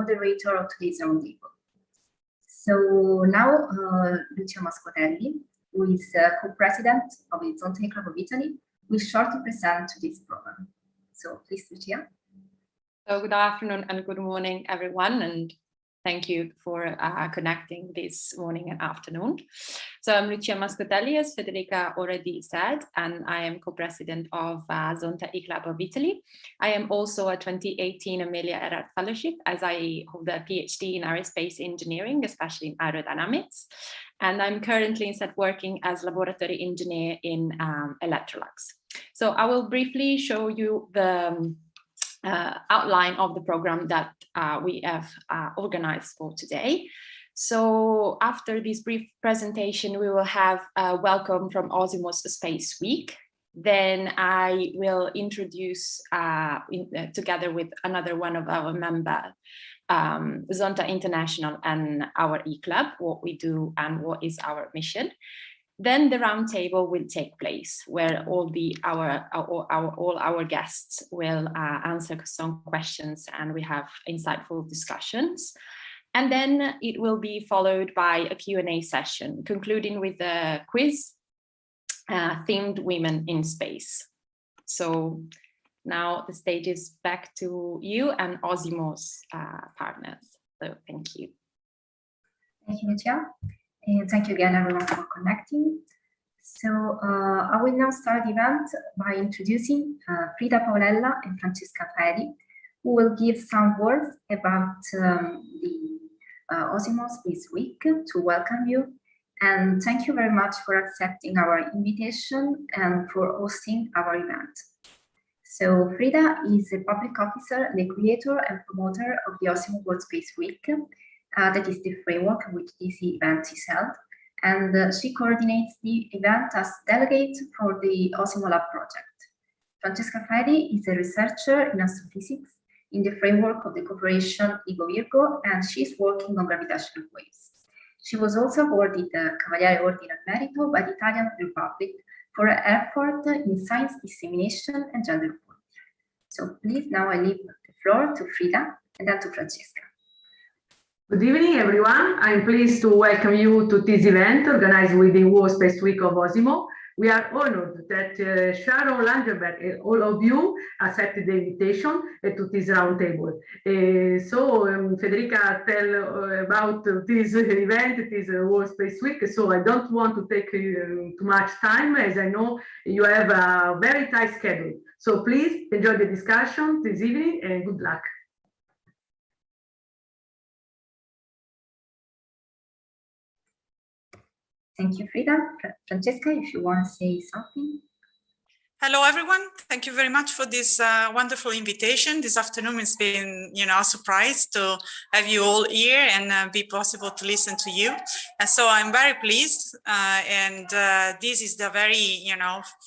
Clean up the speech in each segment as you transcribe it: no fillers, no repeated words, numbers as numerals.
moderator of today's roundtable. So now Lucia Mascotelli, who is co-president of the Zonta EClub of Italy, will shortly present this program. So please, Lucia. So good afternoon and good morning, everyone, and thank you for connecting this morning and afternoon. So I'm Lucia Mascotelli, as Federica already said, and I am co-president of Zonta EClub of Italy. I am also a 2018 Amelia Earhart Fellowship, as I hold a PhD in aerospace engineering, especially in aerodynamics. And I'm currently instead working as laboratory engineer in Electrolux. So I will briefly show you the outline of the program that we have organized for today. So after this brief presentation, we will have a welcome from Osimo's Space Week. Then I will introduce, together with another one of our members, Zonta International and our EClub, what we do and what is our mission. Then the roundtable will take place, where all our guests will answer some questions, and we have insightful discussions. And then it will be followed by a Q&A session, concluding with a quiz themed Women in Space. So now the stage is back to you and Osimo's partners. So thank you. Thank you, Lucia. And thank you again, everyone, for connecting. So I will now start the event by introducing Frida Paolella and Francesca Fedi, who will give some words about the Osimo Space Week to welcome you. And thank you very much for accepting our invitation and for hosting our event. So Frida is a public officer, the creator and promoter of the Osimo World Space Week. That is the framework in which this event is held, and she coordinates the event as delegate for the Osimo Lab project. Francesca Fedi is a researcher in astrophysics in the framework of the cooperation IGO-Virgo, and she's working on gravitational waves. She was also awarded the Cavaliere Ordine al Merito by the Italian Republic for her effort in science dissemination and gender equality. So please, now I leave the floor to Frida and then to Francesca. Good evening, everyone. I'm pleased to welcome you to this event organized with the World Space Week of Osimo. We are honored that Sharon Langenberg and all of you accepted the invitation to this roundtable. Federica tell about this event, this World Space Week, so I don't want to take too much time, as I know you have a very tight schedule. So please enjoy the discussion this evening and good luck. Thank you, Frida. Francesca, if you want to say something. Hello, everyone. Thank you very much for this wonderful invitation. This afternoon it's been, a surprise to have you all here and be possible to listen to you. And so I'm very pleased. This is the very,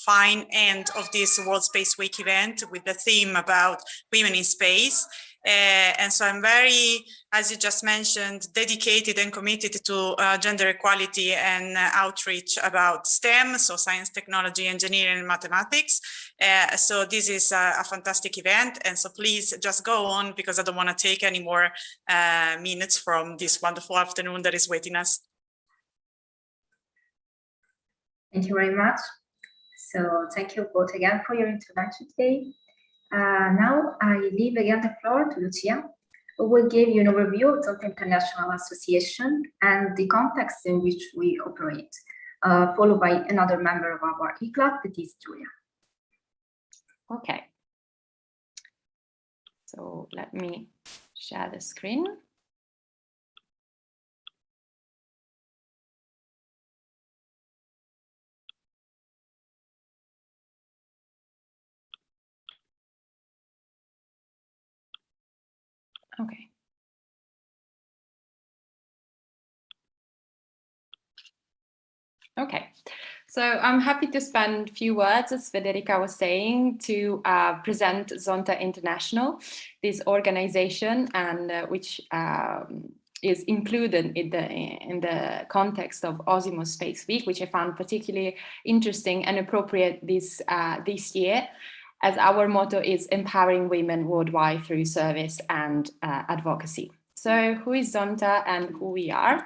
fine end of this World Space Week event with the theme about women in space. And so I'm very, as you just mentioned, dedicated and committed to gender equality and outreach about STEM, so science, technology, engineering, and mathematics. So this is a fantastic event. And so please just go on, because I don't want to take any more minutes from this wonderful afternoon that is waiting us. Thank you very much. So thank you both again for your introduction today. Now I leave again the floor to Lucia, who will give you an overview of Zonta International Association and the context in which we operate, followed by another member of our EClub, that is Julia. Okay. So let me share the screen. Okay. Okay, so I'm happy to spend a few words, as Federica was saying, to present Zonta International, this organization, and which is included in the context of Osimo Space Week, which I found particularly interesting and appropriate this year, as our motto is empowering women worldwide through service and advocacy. So who is Zonta and who we are?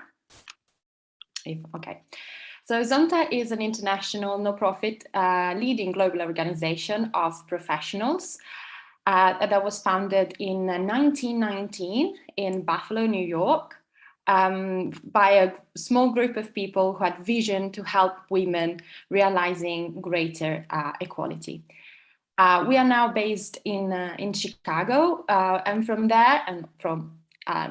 Okay. So Zonta is an international no-profit leading global organization of professionals that was founded in 1919 in Buffalo, New York, by a small group of people who had vision to help women realizing greater equality. We are now based in Chicago, and from there and from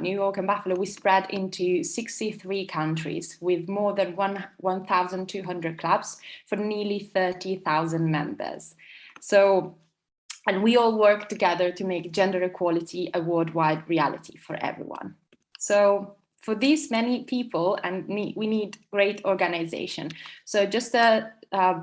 New York and Buffalo, we spread into 63 countries with more than 1,200 clubs for nearly 30,000 members. So, and we all work together to make gender equality a worldwide reality for everyone. So for these many people, and we need great organization. So just a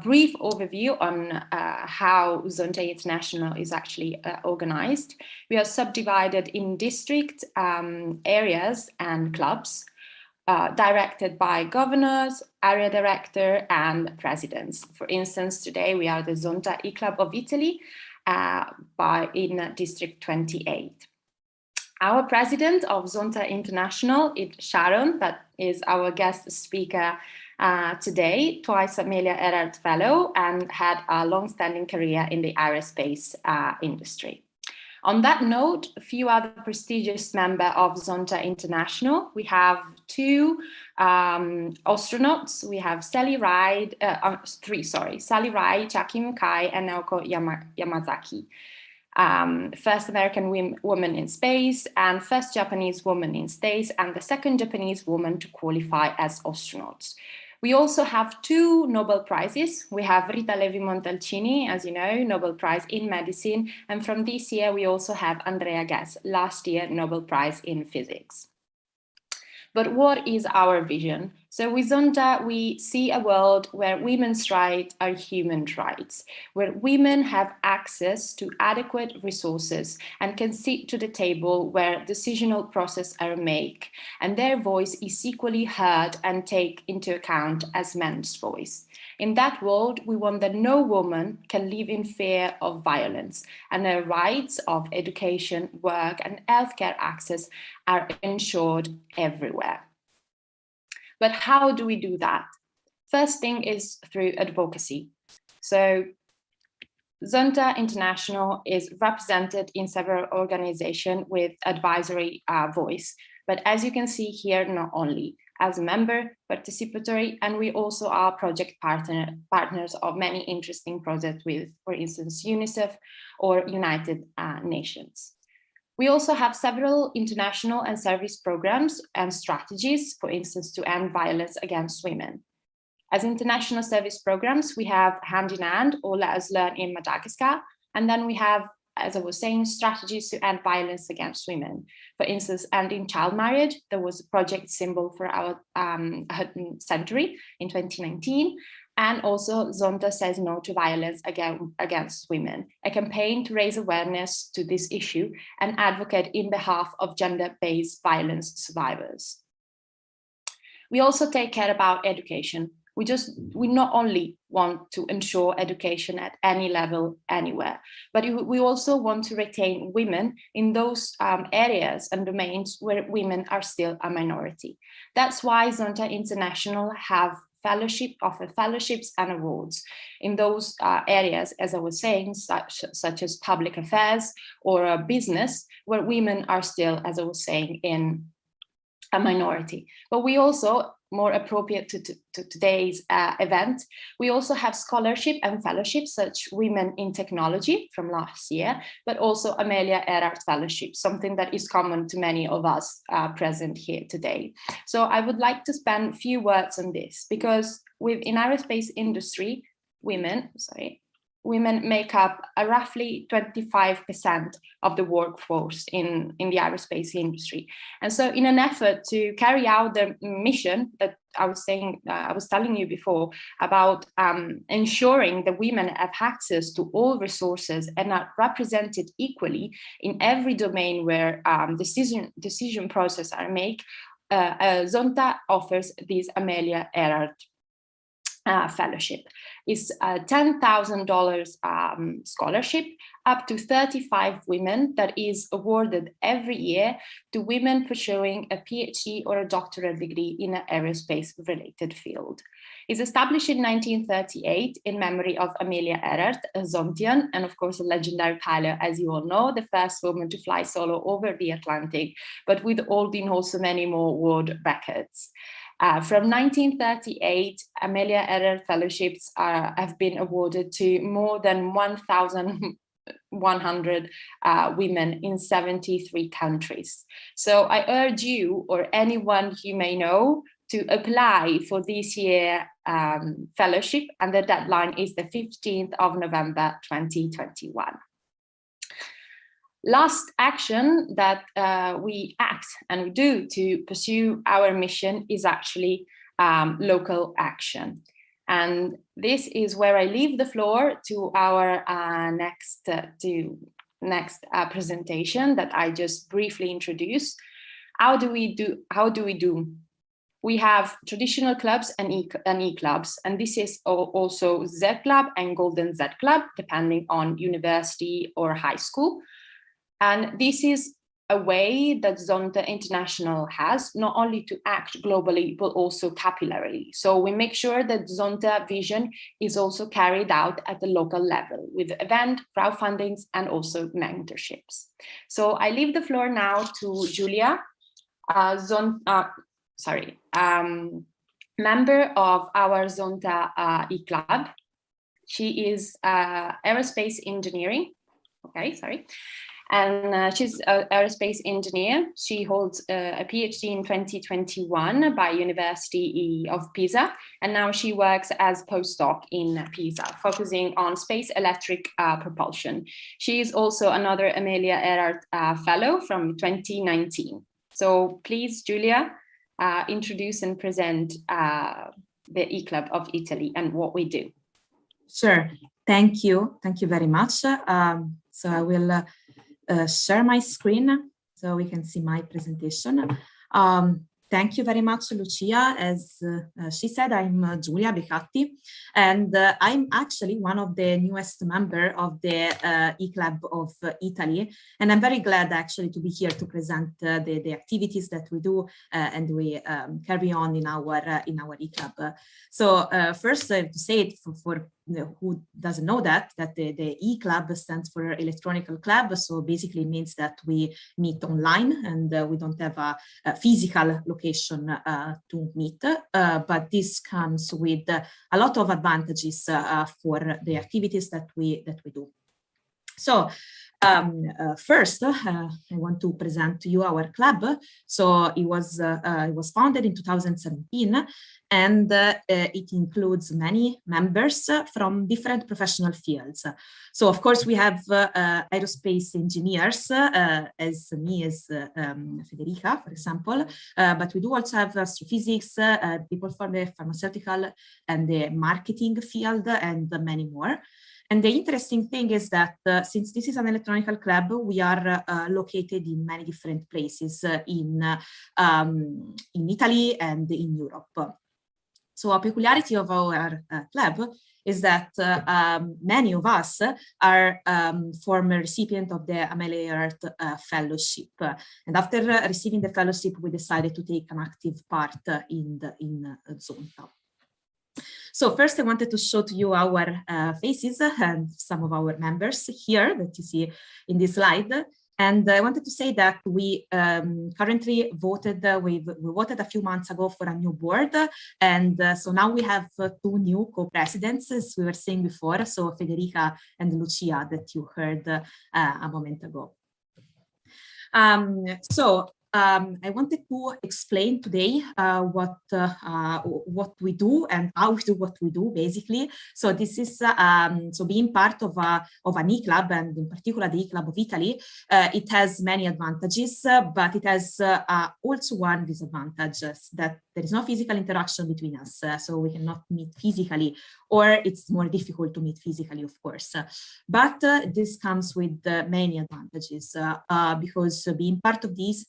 brief overview on how Zonta International is actually organized. We are subdivided in district areas and clubs directed by governors, area director, and presidents. For instance, today we are the Zonta EClub of Italy in District 28. Our president of Zonta International is Sharon, that is our guest speaker today, twice Amelia Earhart Fellow, and had a long-standing career in the aerospace industry. On that note, a few other prestigious members of Zonta International. We have two astronauts. We have Sally Ride, Sally Ride, Chaki Mukai, and Naoko Yamazaki. First American woman in space and first Japanese woman in space and the second Japanese woman to qualify as astronauts. We also have two Nobel Prizes. We have Rita Levi-Montalcini, as you know, Nobel Prize in Medicine. And from this year, we also have Andrea Ghez, last year Nobel Prize in Physics. But what is our vision? So with Zonta, we see a world where women's rights are human rights, where women have access to adequate resources and can sit to the table where decisional processes are made, and their voice is equally heard and taken into account as men's voice. In that world, we want that no woman can live in fear of violence, and her rights of education, work, and healthcare access are ensured everywhere. But how do we do that? First thing is through advocacy. So Zonta International is represented in several organizations with advisory voice. But as you can see here, not only as a member, participatory, and we also are project partners of many interesting projects with, for instance, UNICEF or United Nations. We also have several international and service programs and strategies, for instance, to end violence against women. As international service programs, we have Hand in Hand, or Let Us Learn in Madagascar, and then we have, as I was saying, strategies to end violence against women. For instance, ending child marriage, there was a project symbol for our century in 2019. And also Zonta Says No to Violence Against Women, a campaign to raise awareness to this issue and advocate in behalf of gender-based violence survivors. We also take care about education. We not only want to ensure education at any level, anywhere, but we also want to retain women in those areas and domains where women are still a minority. That's why Zonta International offer fellowships and awards in those areas, as I was saying, such as public affairs or business, where women are still, as I was saying, in a minority. But we also, more appropriate to today's event, we also have scholarship and fellowships, such Women in Technology from last year, but also Amelia Earhart Fellowship, something that is common to many of us present here today. So I would like to spend a few words on this, because in aerospace industry, women make up roughly 25% of the workforce in the aerospace industry. And so in an effort to carry out the mission that I was telling you before about ensuring that women have access to all resources and are represented equally in every domain where decision processes are made, Zonta offers this Amelia Earhart fellowship. It's a $10,000 scholarship up to 35 women that is awarded every year to women pursuing a PhD or a doctoral degree in an aerospace-related field. It's established in 1938 in memory of Amelia Earhart, a Zontian, and of course a legendary pilot, as you all know, the first woman to fly solo over the Atlantic, but with holding also many more world records. From 1938, Amelia Earhart fellowships have been awarded to more than 1,100 women in 73 countries. So I urge you or anyone you may know to apply for this year fellowship, and the deadline is the 15th of November 2021. Last action that we act and we do to pursue our mission is actually local action. And this is where I leave the floor to our next presentation that I just briefly introduced. How do we do? We have traditional clubs and e-clubs, and this is also Z-Club and Golden Z-Club, depending on university or high school. And this is a way that Zonta International has, not only to act globally, but also capillarily. So we make sure that Zonta vision is also carried out at the local level with event, crowdfundings, and also mentorships. So I leave the floor now to Julia, member of our Zonta e-club. She is aerospace engineering. And she's an aerospace engineer. She holds a PhD in 2021 by University of Pisa, and now she works as postdoc in Pisa, focusing on space electric propulsion. She is also another Amelia Earhart fellow from 2019. So please, Julia, introduce and present the EClub of Italy and what we do. Sure, thank you very much. So I will share my screen so we can see my presentation. Thank you very much, Lucia. As she said, I'm Giulia Becatti, and I'm actually one of the newest members of the EClub of Italy. And I'm very glad actually to be here to present the activities that we do and we carry on in our EClub. So first I have to say it for who doesn't know that the EClub stands for Electronical Club. So basically it means that we meet online and we don't have a physical location to meet, but this comes with a lot of advantages for the activities that we do. So first, I want to present to you our club. So it was founded in 2017, and it includes many members from different professional fields. So of course we have aerospace engineers, as me, as Federica, for example, but we do also have astrophysics, people from the pharmaceutical and the marketing field, and many more. And the interesting thing is that since this is an electronical club, we are located in many different places in Italy and in Europe. So a peculiarity of our club is that many of us are former recipient of the Amelia Earhart Fellowship. And after receiving the fellowship, we decided to take an active part in Zonta. So first I wanted to show to you our faces and some of our members here that you see in this slide. And I wanted to say that we currently voted, we voted a few months ago for a new board. And so now we have two new co-presidents, as we were saying before. So Federica and Lucia that you heard a moment ago. I wanted to explain today what we do and how we do what we do, basically. So this is so being part of an e-club, and in particular the EClub of Italy, it has many advantages, but it has also one disadvantage, that there is no physical interaction between us, so we cannot meet physically, or it's more difficult to meet physically, of course. But this comes with many advantages because being part of this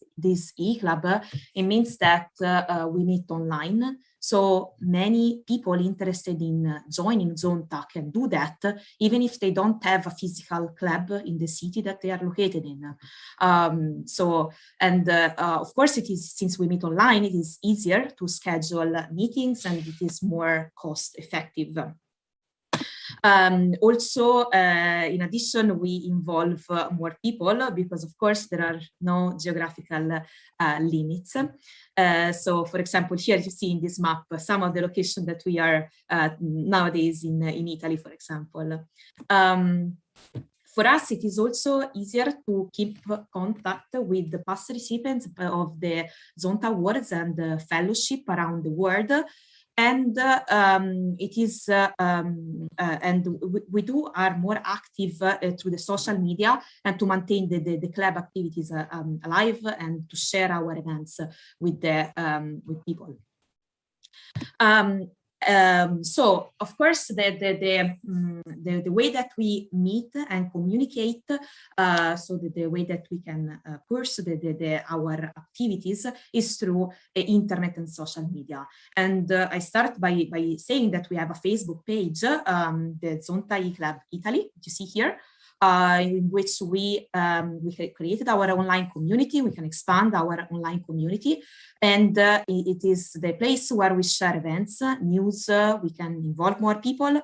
e-club, it means that we meet online, So many people interested in joining Zonta can do that, even if they don't have a physical club in the city that they are located in. Of course, it is, since we meet online, it is easier to schedule meetings and it is more cost effective. Also, in addition, we involve more people because, of course, there are no geographical limits. So, for example, here you see in this map some of the locations that we are nowadays in Italy, for example. For us, it is also easier to keep contact with the past recipients of the Zonta Awards and the fellowship around the world. And we are more active through the social media and to maintain the club activities alive and to share our events with people. So, of course, the way that we meet and communicate, so the way that we can pursue our activities is through internet and social media. And I start by saying that we have a Facebook page, the Zonta EClub Italy, you see here, in which we created our online community. We can expand our online community, and it is the place where we share events, news, we can involve more people,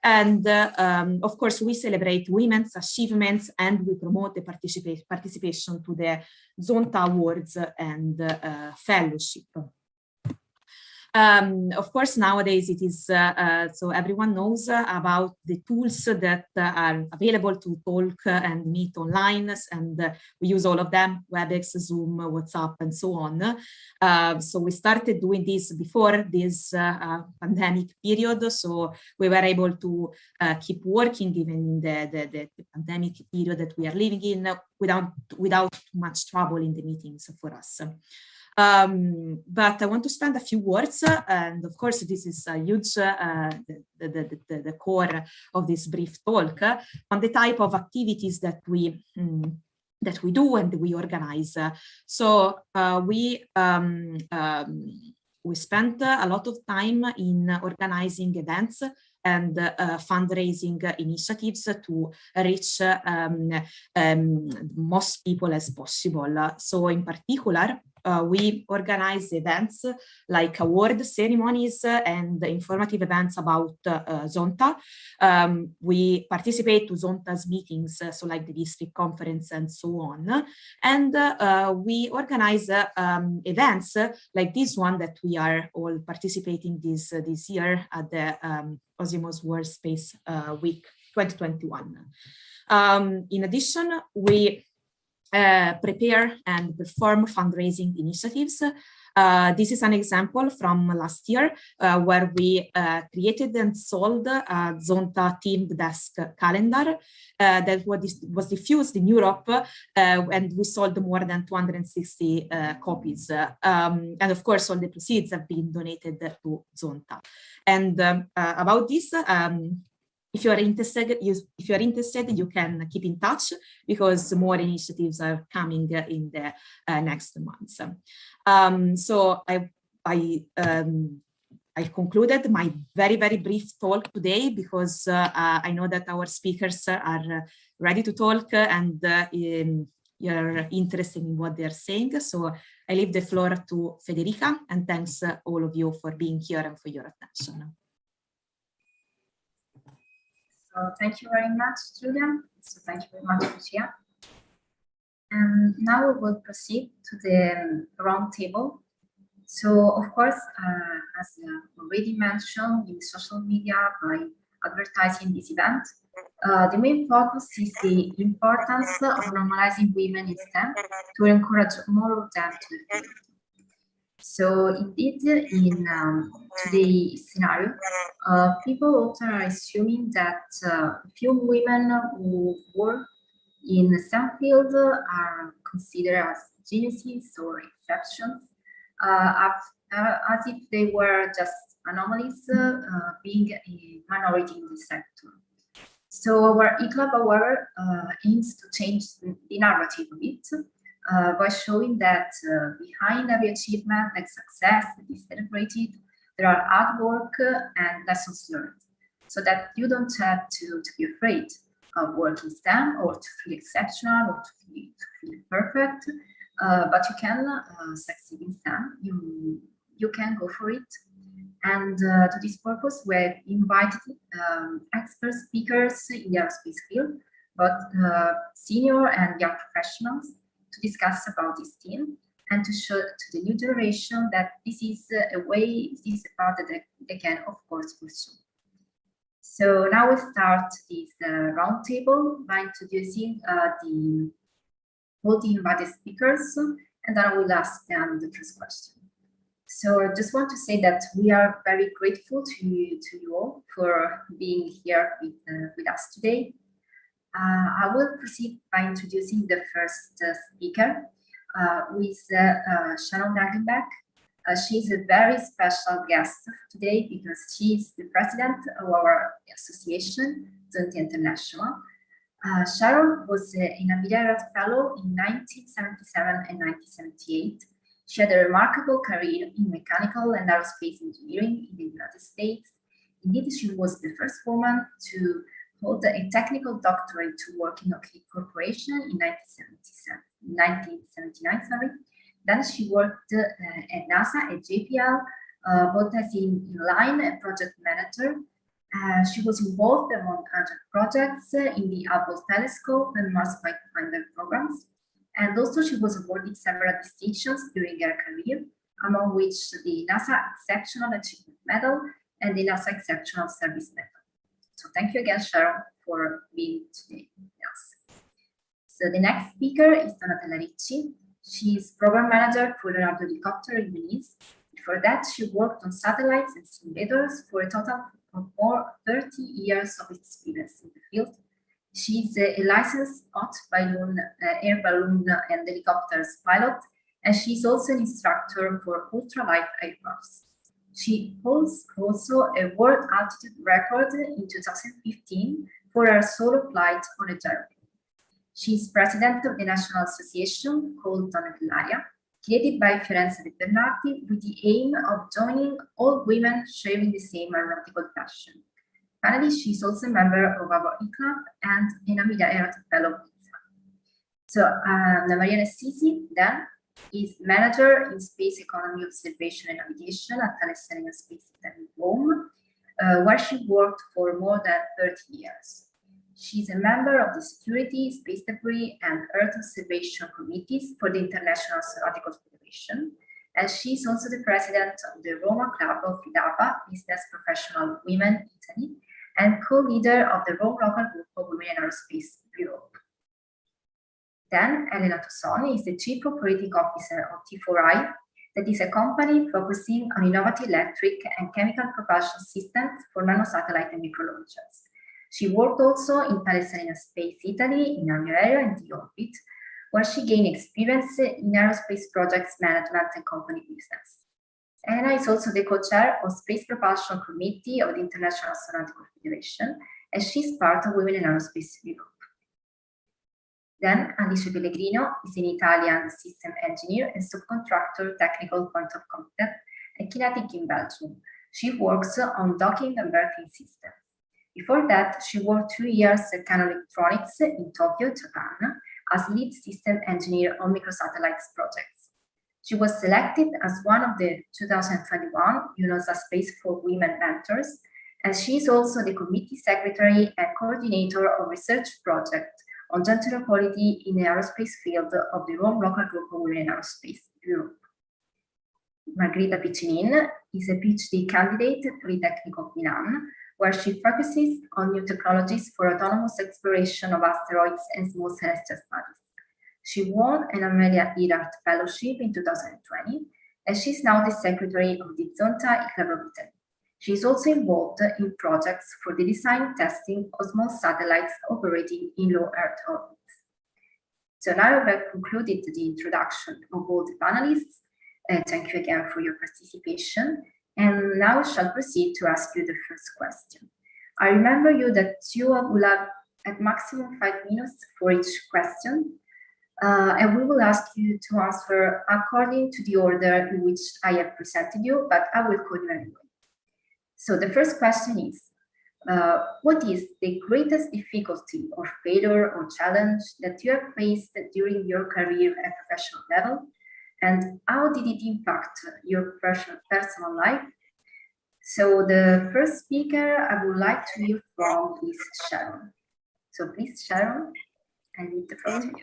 and of course we celebrate women's achievements and we promote the participation to the Zonta Awards and fellowship. Of course, nowadays it is, so everyone knows about the tools that are available to talk and meet online, and we use all of them: WebEx, Zoom, WhatsApp, and so on. So we started doing this before this pandemic period, so we were able to keep working even in the pandemic period that we are living in without too much trouble in the meetings for us. But I want to spend a few words, and of course this is a huge, the core of this brief talk, on the type of activities that we do and we organize. So we spent a lot of time in organizing events and fundraising initiatives to reach most people as possible. So in particular, we organize events like award ceremonies and informative events about Zonta. We participate to Zonta's meetings, so like the district conference and so on. And we organize events like this one that we are all participating this year at the Osimo's World Space Week 2021. In addition, we prepare and perform fundraising initiatives. This is an example from last year where we created and sold a Zonta themed desk calendar that was diffused in Europe, and we sold more than 260 copies. And of course, all the proceeds have been donated to Zonta. And about this, if you are interested, you can keep in touch because more initiatives are coming in the next months. So I concluded my very, very brief talk today because I know that our speakers are ready to talk and you're interested in what they're saying. So I leave the floor to Federica, and thanks all of you for being here and for your attention. So thank you very much, Julia. So thank you very much, Lucia. And now we will proceed to the round table. So of course, as already mentioned in social media by advertising this event, the main focus is the importance of normalizing women in STEM to encourage more of them to the field. So indeed, in today's scenario, people often are assuming that few women who work in the STEM field are considered as geniuses or exceptions, as if they were just anomalies, being a minority in the sector. So our EClub, however, aims to change the narrative a bit, by showing that behind every achievement and success that is celebrated, there are hard work and lessons learned, so that you don't have to be afraid of working STEM or to feel exceptional or to feel perfect, but you can succeed in STEM. You can go for it. And to this purpose, we have invited expert speakers in the aerospace field, but senior and young professionals, to discuss about this theme and to show to the new generation that this is a way, this is a path that they can, of course, pursue. So now we start this roundtable by introducing all the invited speakers, and then I will ask them the first question. So I just want to say that we are very grateful to you all for being here with us today. I will proceed by introducing the first speaker, who is Sharon Dagenbeck. She is a very special guest today because she is the president of our association, Zonta International. Sharon was an Anita Fellow in 1977 and 1978. She had a remarkable career in mechanical and aerospace engineering in the United States. Indeed, she was the first woman to hold a technical doctorate to work in Oak Corporation in 1979. Then she worked at NASA, at JPL, both as in-line and project manager. She was involved among other projects in the Hubble Telescope and Mars Pathfinder programs. And also she was awarded several distinctions during her career, among which the NASA Exceptional Achievement Medal and the NASA Exceptional Service Medal. So thank you again, Sharon, for being today with us. So the next speaker is Donatella Ricci. She is program manager for Leonardo Helicopter in Venice. Before that, she worked on satellites and simulators for a total of more 30 years of experience in the field. She is a licensed hot balloon, air balloon and helicopters pilot, and she is also an instructor for ultralight aircrafts. She holds also a world altitude record in 2015 for her solo flight on a gyroplane. She is president of the national association called Normalize, created by Fiorenza De Bernardi with the aim of joining all women sharing the same aeronautical passion. Finally, she is also a member of our EClub and an Anita Fellow. So, Maria Nessisi then is manager in space economy observation and navigation at Thales Space in Rome, where she worked for more than 30 years. She is a member of the Security, Space Debris, and Earth Observation Committees for the International Aeronautical Federation, and she is also the president of the Roma Club of Italy, Business Professional Women Italy, and co-leader of the Rome Local Group of Women in Aerospace Europe. Then Elena Tossoni is the Chief Operating Officer of T4I, that is a company focusing on innovative electric and chemical propulsion systems for nanosatellite and microlaunchers. She worked also in Thales Space Italy, in area and the orbit, where she gained experience in aerospace projects management and company business. Elena is also the co-chair of Space Propulsion Committee of the International Aeronautical Federation, and she's part of Women in Aerospace Europe. Then Alice Pellegrino is an Italian system engineer and subcontractor technical point of contact at Kinetic in Belgium. She works on docking and berthing systems. Before that, she worked 2 years at Canon Electronics in Tokyo, Japan, as lead system engineer on microsatellites projects. She was selected as one of the 2021 UNOSA Space for Women mentors, and she is also the committee secretary and coordinator of research project on gender equality in the aerospace field of the Rome Local Group of Women in Aerospace Europe. Margherita Piccinin is a PhD candidate at Politecnico of Milan, where she focuses on new technologies for autonomous exploration of asteroids and small celestial bodies. She won an Amelia Earhart Fellowship in 2020, and she's now the secretary of the Zonta EClub of Italy. She is also involved in projects for the design and testing of small satellites operating in low Earth orbits. So now I've concluded the introduction of all the panelists. Thank you again for your participation. And now I shall proceed to ask you the first question. I remember you that you will have at maximum 5 minutes for each question. And we will ask you to answer according to the order in which I have presented you, but I will call you anyway. So the first question is, what is the greatest difficulty or failure or challenge that you have faced during your career at professional level? And how did it impact your personal life? So the first speaker I would like to hear from is Sharon. So please, Sharon, I leave the floor to you.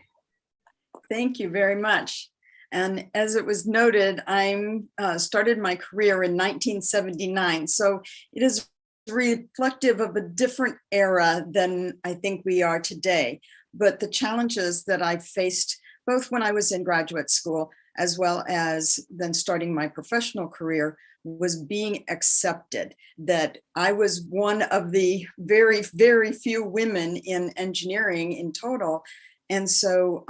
Thank you very much. And as it was noted, I started my career in 1979. So it is reflective of a different era than I think we are today. But the challenges that I faced both when I was in graduate school as well as then starting my professional career was being accepted, that I was one of the very, very few women in engineering in total. And so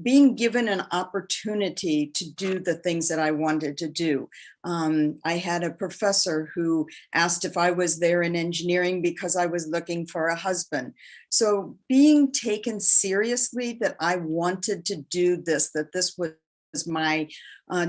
being given an opportunity to do the things that I wanted to do. I had a professor who asked if I was there in engineering because I was looking for a husband. So being taken seriously that I wanted to do this, that this was my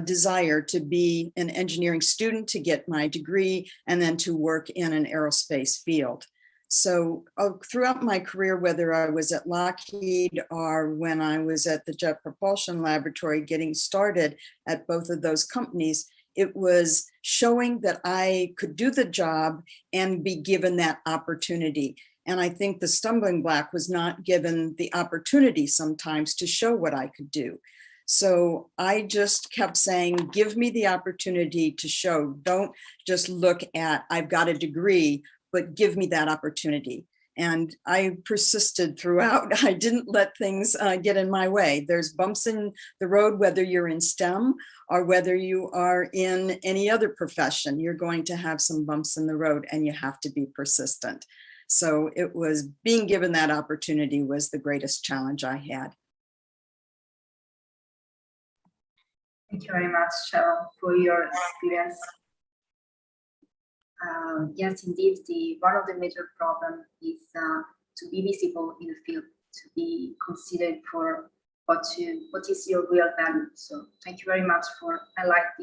desire to be an engineering student, to get my degree, and then to work in an aerospace field. So throughout my career, whether I was at Lockheed or when I was at the Jet Propulsion Laboratory getting started at both of those companies, it was showing that I could do the job and be given that opportunity. And I think the stumbling block was not given the opportunity sometimes to show what I could do. So I just kept saying, give me the opportunity to show. Don't just look at, I've got a degree, but give me that opportunity. And I persisted throughout. I didn't let things get in my way. There's bumps in the road, whether you're in STEM or whether you are in any other profession, you're going to have some bumps in the road and you have to be persistent. So it was being given that opportunity was the greatest challenge I had. Thank you very much, Sharon, for your experience. Yes, indeed, one of the major problems is to be visible in the field, to be considered for what is your real value. So thank you very much for highlighting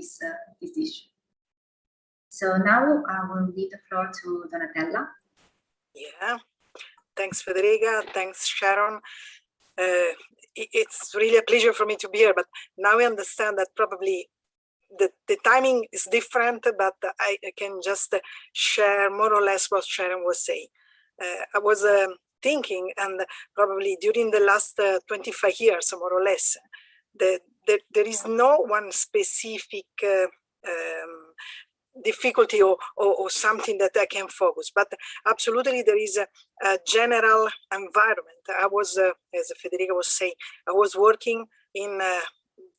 this issue. So now I will leave the floor to Donatella. Yeah, thanks, Federica. Thanks, Sharon. It's really a pleasure for me to be here, but now I understand that probably the timing is different, but I can just share more or less what Sharon was saying. I was thinking, and probably during the last 25 years, more or less, there is no one specific difficulty or something that I can focus, but absolutely there is a general environment. I was, as Federica was saying, I was working in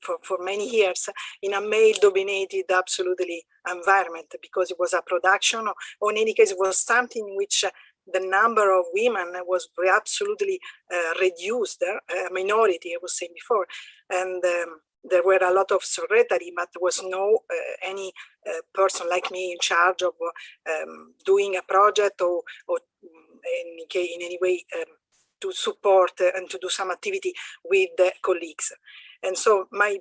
for many years in a male-dominated absolutely environment, because it was a production, or in any case it was something in which the number of women was absolutely reduced, a minority, I was saying before, and there were a lot of secretary, but there was no any person like me in charge of doing a project or in any way to support and to do some activity with the colleagues. And so I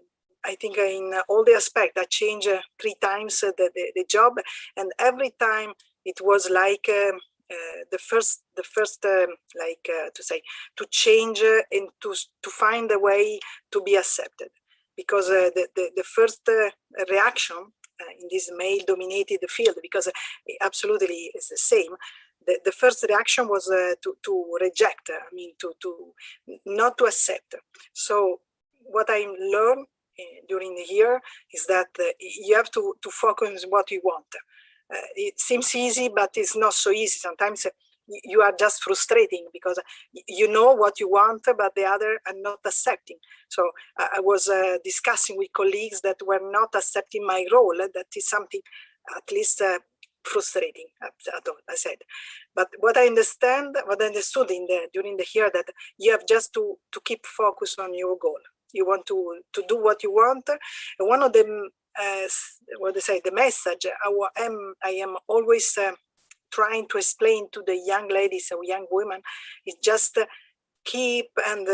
think in all the aspects, I changed 3 times the job, and every time it was like the first like to say, to change and to find a way to be accepted, because the first reaction in this male-dominated field, because absolutely it's the same. The first reaction was to reject. I mean, to not to accept. So what I learned during the year is that you have to focus on what you want. It seems easy, but it's not so easy. Sometimes you are just frustrating because you know what you want, but the other are not accepting. So I was discussing with colleagues that were not accepting my role. That is something at least frustrating, I said. But what I understood during the year, that you have just to keep focus on your goal. You want to do what you want. And one of them, what they say, the message I am always trying to explain to the young ladies or young women is just keep and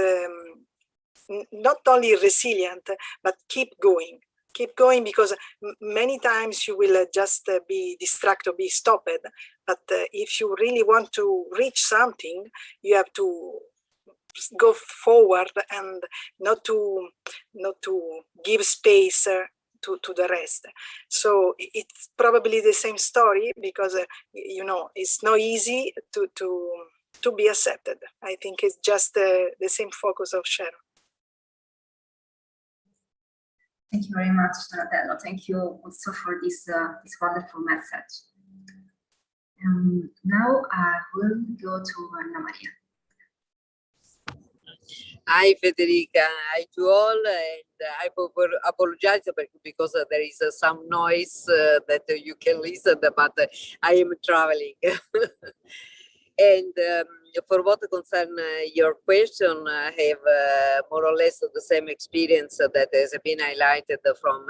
not only resilient, but keep going. keep going, because many times you will just be distracted or be stopped. But if you really want to reach something, you have to go forward and not to give space to the rest. So it's probably the same story, because you know, it's not easy to be accepted. I think it's just the same focus of Sharon. Thank you very much, Donatello. Thank you also for this wonderful message. Now I will go to Anna Maria. Hi Federica, hi to all, and I apologize because there is some noise that you can listen, but I am traveling. And for what concerns your question, I have more or less the same experience that has been highlighted from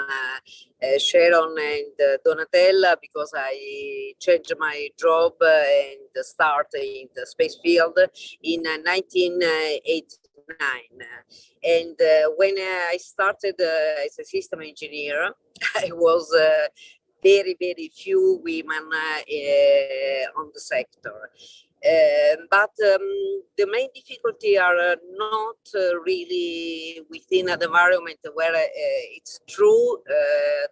Sharon and Donatella, because I changed my job and started in the space field in 1989. And when I started as a system engineer, I was very, very few women on the sector. But the main difficulty are not really within an environment where it's true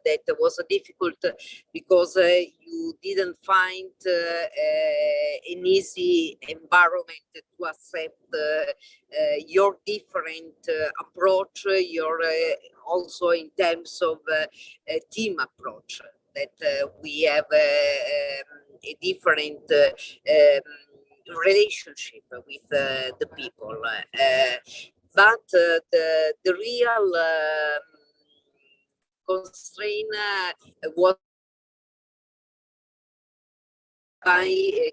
that was difficult, because you didn't find an easy environment to accept your different approach, your also in terms of team approach, that we have a different relationship with the people, but the real constraint was by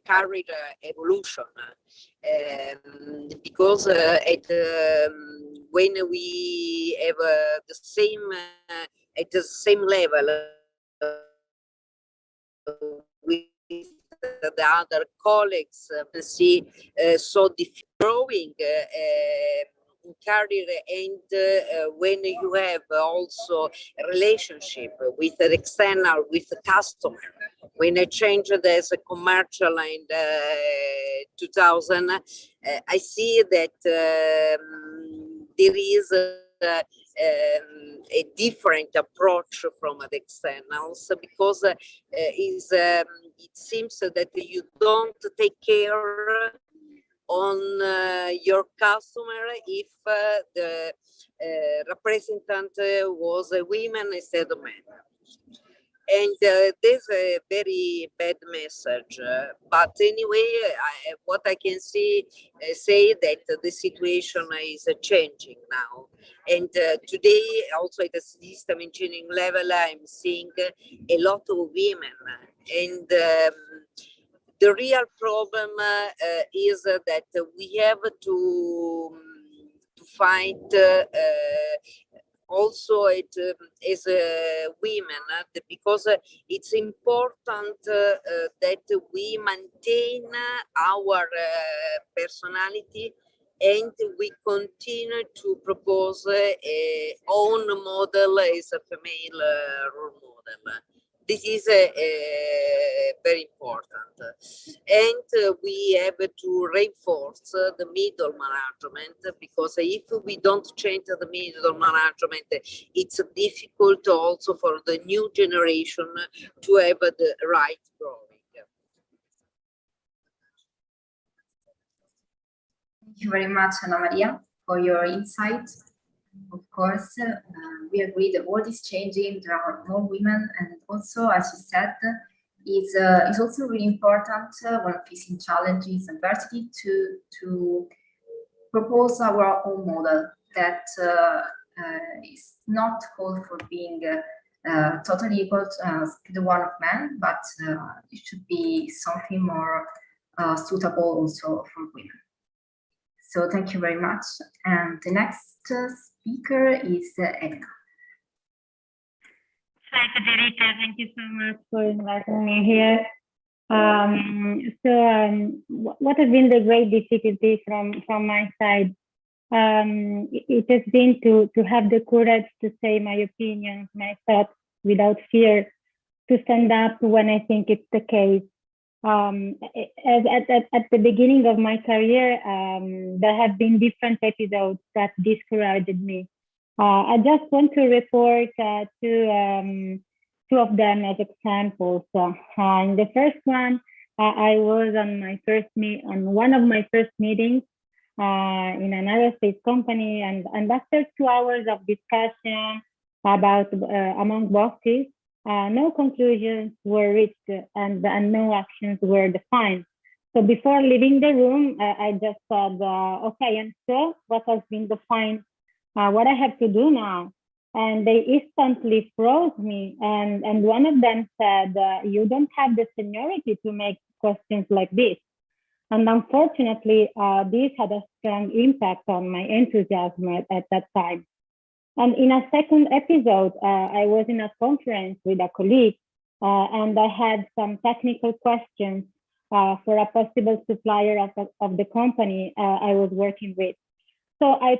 career evolution, because when we have the same at the same level with the other colleagues, see so growing in career, and when you have also a relationship with an external, with a customer. When I changed as a commercial in 2000, I see that there is a different approach from the externals, because it seems that you don't take care on your customer if the representative was a woman instead of men. And there's a very bad message. But anyway, what I can say that the situation is changing now. And today, also at the system engineering level, I'm seeing a lot of women. And the real problem is that we have to find also it as women, because it's important that we maintain our personality, and we continue to propose a own model as a female role model. This is very important, and we have to reinforce the middle management, because if we don't change the middle management, it's difficult also for the new generation to have the right growing. Thank you very much, Anna Maria, for your insight. Of course, we agree the world is changing, there are more women, and also, as you said, it's also really important when facing challenges and adversity to propose our own model that is not called for being totally equal to the one of men, but it should be something more suitable also for women. So thank you very much. And the next speaker is Anita. Hi, Federica. Thank you so much for inviting me here. What have been the great difficulty from my side it has been to have the courage to say my opinions, my thoughts without fear, to stand up when I think it's the case. As at the beginning of my career, there have been different episodes that discouraged me. I just want to report two of them as examples. In the first one, I was on one of my first meetings in an aerospace company, and after 2 hours of discussion about among bosses, no conclusions were reached and no actions were defined. So before leaving the room, I just said, okay, and so what has been defined? What I have to do now? And they instantly froze me. And one of them said, you don't have the seniority to make questions like this. And unfortunately, this had a strong impact on my enthusiasm at that time. And in a second episode, I was in a conference with a colleague, and I had some technical questions for a possible supplier of the company I was working with. So I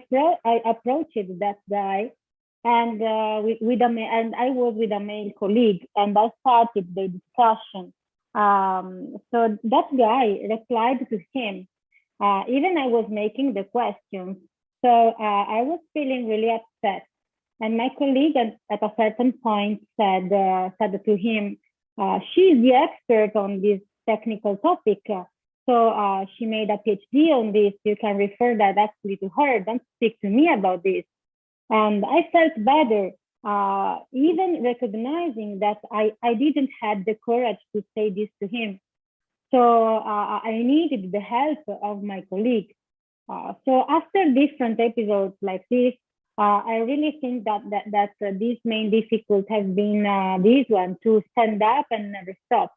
approached that guy, and I was with a male colleague, and I started the discussion. So that guy replied to him, even I was making the questions. So I was feeling really upset. And my colleague at a certain point said to him, she's the expert on this technical topic. So she made a PhD on this. You can refer directly to her. Don't speak to me about this. And I felt better, even recognizing that I didn't have the courage to say this to him. So I needed the help of my colleague. So after different episodes like this, I really think that this main difficulty has been this one, to stand up and never stop.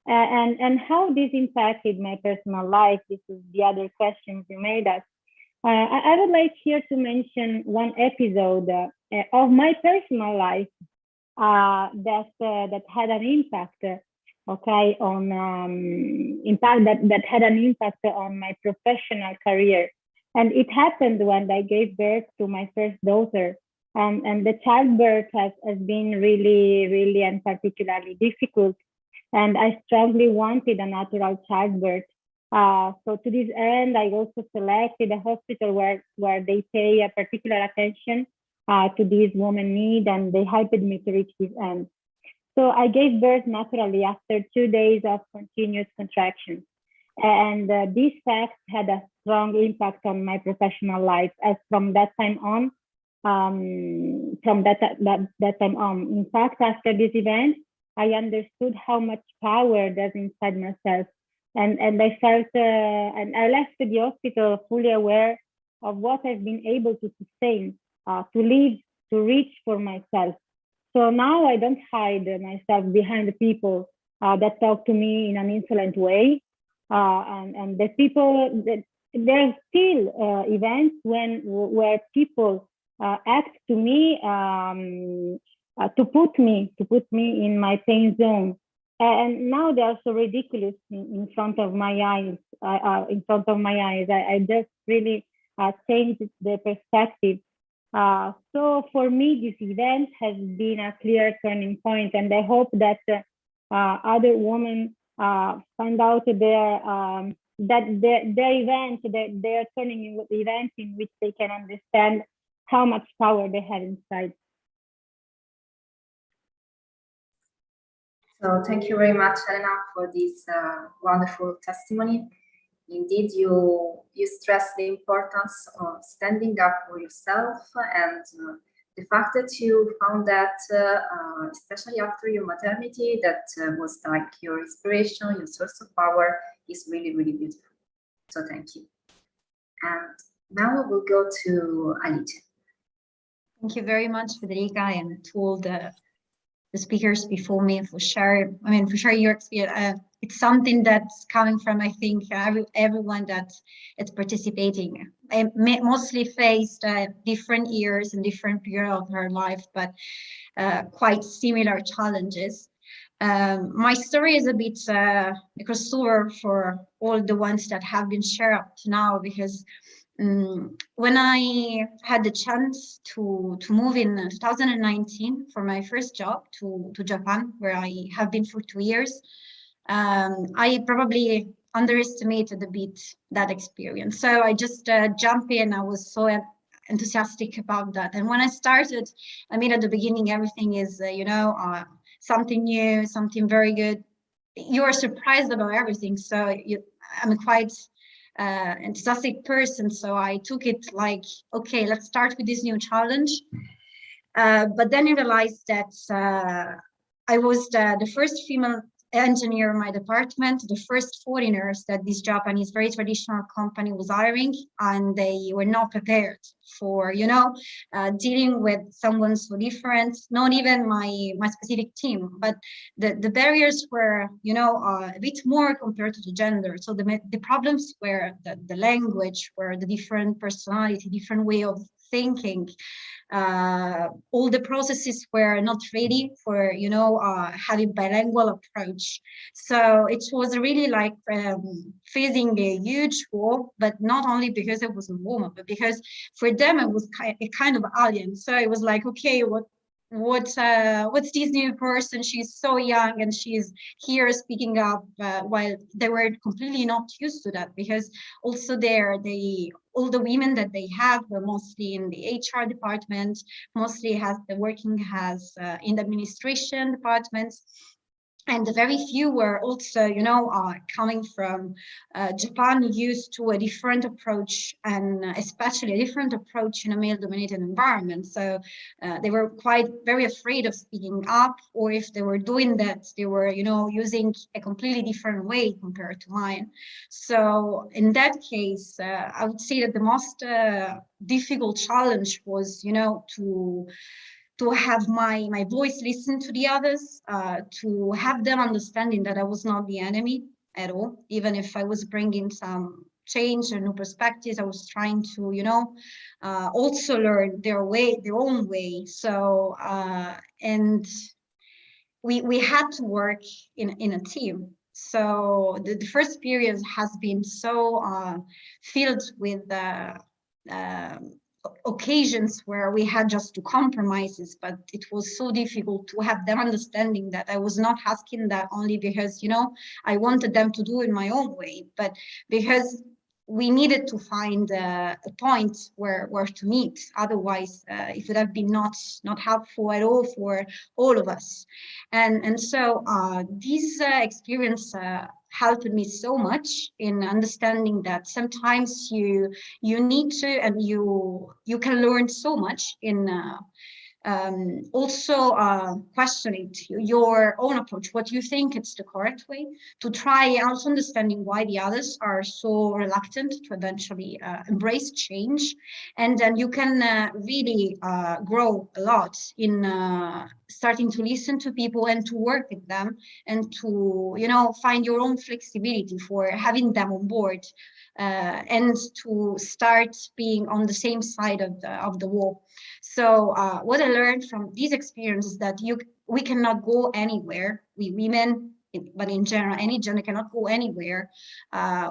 And how this impacted my personal life, this is the other questions you made us. I would like here to mention one episode of my personal life that had an impact, okay, on that had an impact on my professional career. And it happened when I gave birth to my first daughter. And the childbirth has been really and particularly difficult. And I strongly wanted a natural childbirth. So to this end, I also selected a hospital where they pay a particular attention to this woman's need, and they helped me to reach this end. So I gave birth naturally after 2 days of continuous contractions. And this fact had a strong impact on my professional life, as from that time on, in fact, after this event, I understood how much power there's inside myself. And I felt, and I left the hospital fully aware of what I've been able to sustain, to live, to reach for myself. So now I don't hide myself behind the people that talk to me in an insolent way. And the people, there are still events where people act to me to put me in my pain zone. And now they are so ridiculous in front of my eyes. I just really changed the perspective. So for me, this event has been a clear turning point, and I hope that other women find out their event, that they are turning events in which they can understand how much power they have inside. So thank you very much, Elena, for this wonderful testimony. Indeed, you stress the importance of standing up for yourself, and the fact that you found that, especially after your maternity, that was like your inspiration, your source of power, is really, really beautiful. So thank you. And now we'll go to Anita. Thank you very much, Federica, and to all the speakers before me for sharing. I mean, for sharing your experience. It's something that's coming from, I think, everyone that is participating. I mostly faced different years and different period of her life, but quite similar challenges. My story is a bit a crossover for all the ones that have been shared up to now, because when I had the chance to move in 2019 for my first job to Japan, where I have been for 2 years, I probably underestimated a bit that experience. So I just jumped in. I was so enthusiastic about that. And when I started, I mean, at the beginning, everything is, something new, something very good. You are surprised about everything. So I'm quite enthusiastic person. So I took it like, okay, let's start with this new challenge. But then I realized that I was the first female engineer in my department, the first foreigners that this Japanese very traditional company was hiring, and they were not prepared for, dealing with someone so different, not even my specific team, but the barriers were, a bit more compared to the gender. So the problems were the language, were the different personality, different way of thinking. All the processes were not ready for, having bilingual approach. So it was really like facing a huge wall, but not only because I was a woman, but because for them it was a kind of alien. So it was like, okay, what's this new person? She's so young and she's here speaking up, while they were completely not used to that, because also all the women that they have were mostly in the HR department, mostly working in the administration departments. And very few were also, coming from Japan, used to a different approach, and especially a different approach in a male-dominated environment. So they were very afraid of speaking up, or if they were doing that, they were, using a completely different way compared to mine. So in that case, I would say that the most difficult challenge was, to have my voice listened to the others, to have them understanding that I was not the enemy at all, even if I was bringing some change and new perspectives. I was trying to, also learn their own way. So, and we had to work in a team. So the first period has been so filled with occasions where we had just to compromises, but it was so difficult to have them understanding that I was not asking that only because, I wanted them to do it my own way, but because we needed to find a point where to meet. Otherwise, it would have been not helpful at all for all of us. And so this experience helped me so much in understanding that sometimes you need to, and you can learn so much in also questioning your own approach, what you think it's the correct way, to try also understanding why the others are so reluctant to eventually embrace change. And then you can really grow a lot in starting to listen to people and to work with them, and to, find your own flexibility for having them on board, and to start being on the same side of the wall. So what I learned from these experiences is that we cannot go anywhere. We women, but in general, any gender cannot go anywhere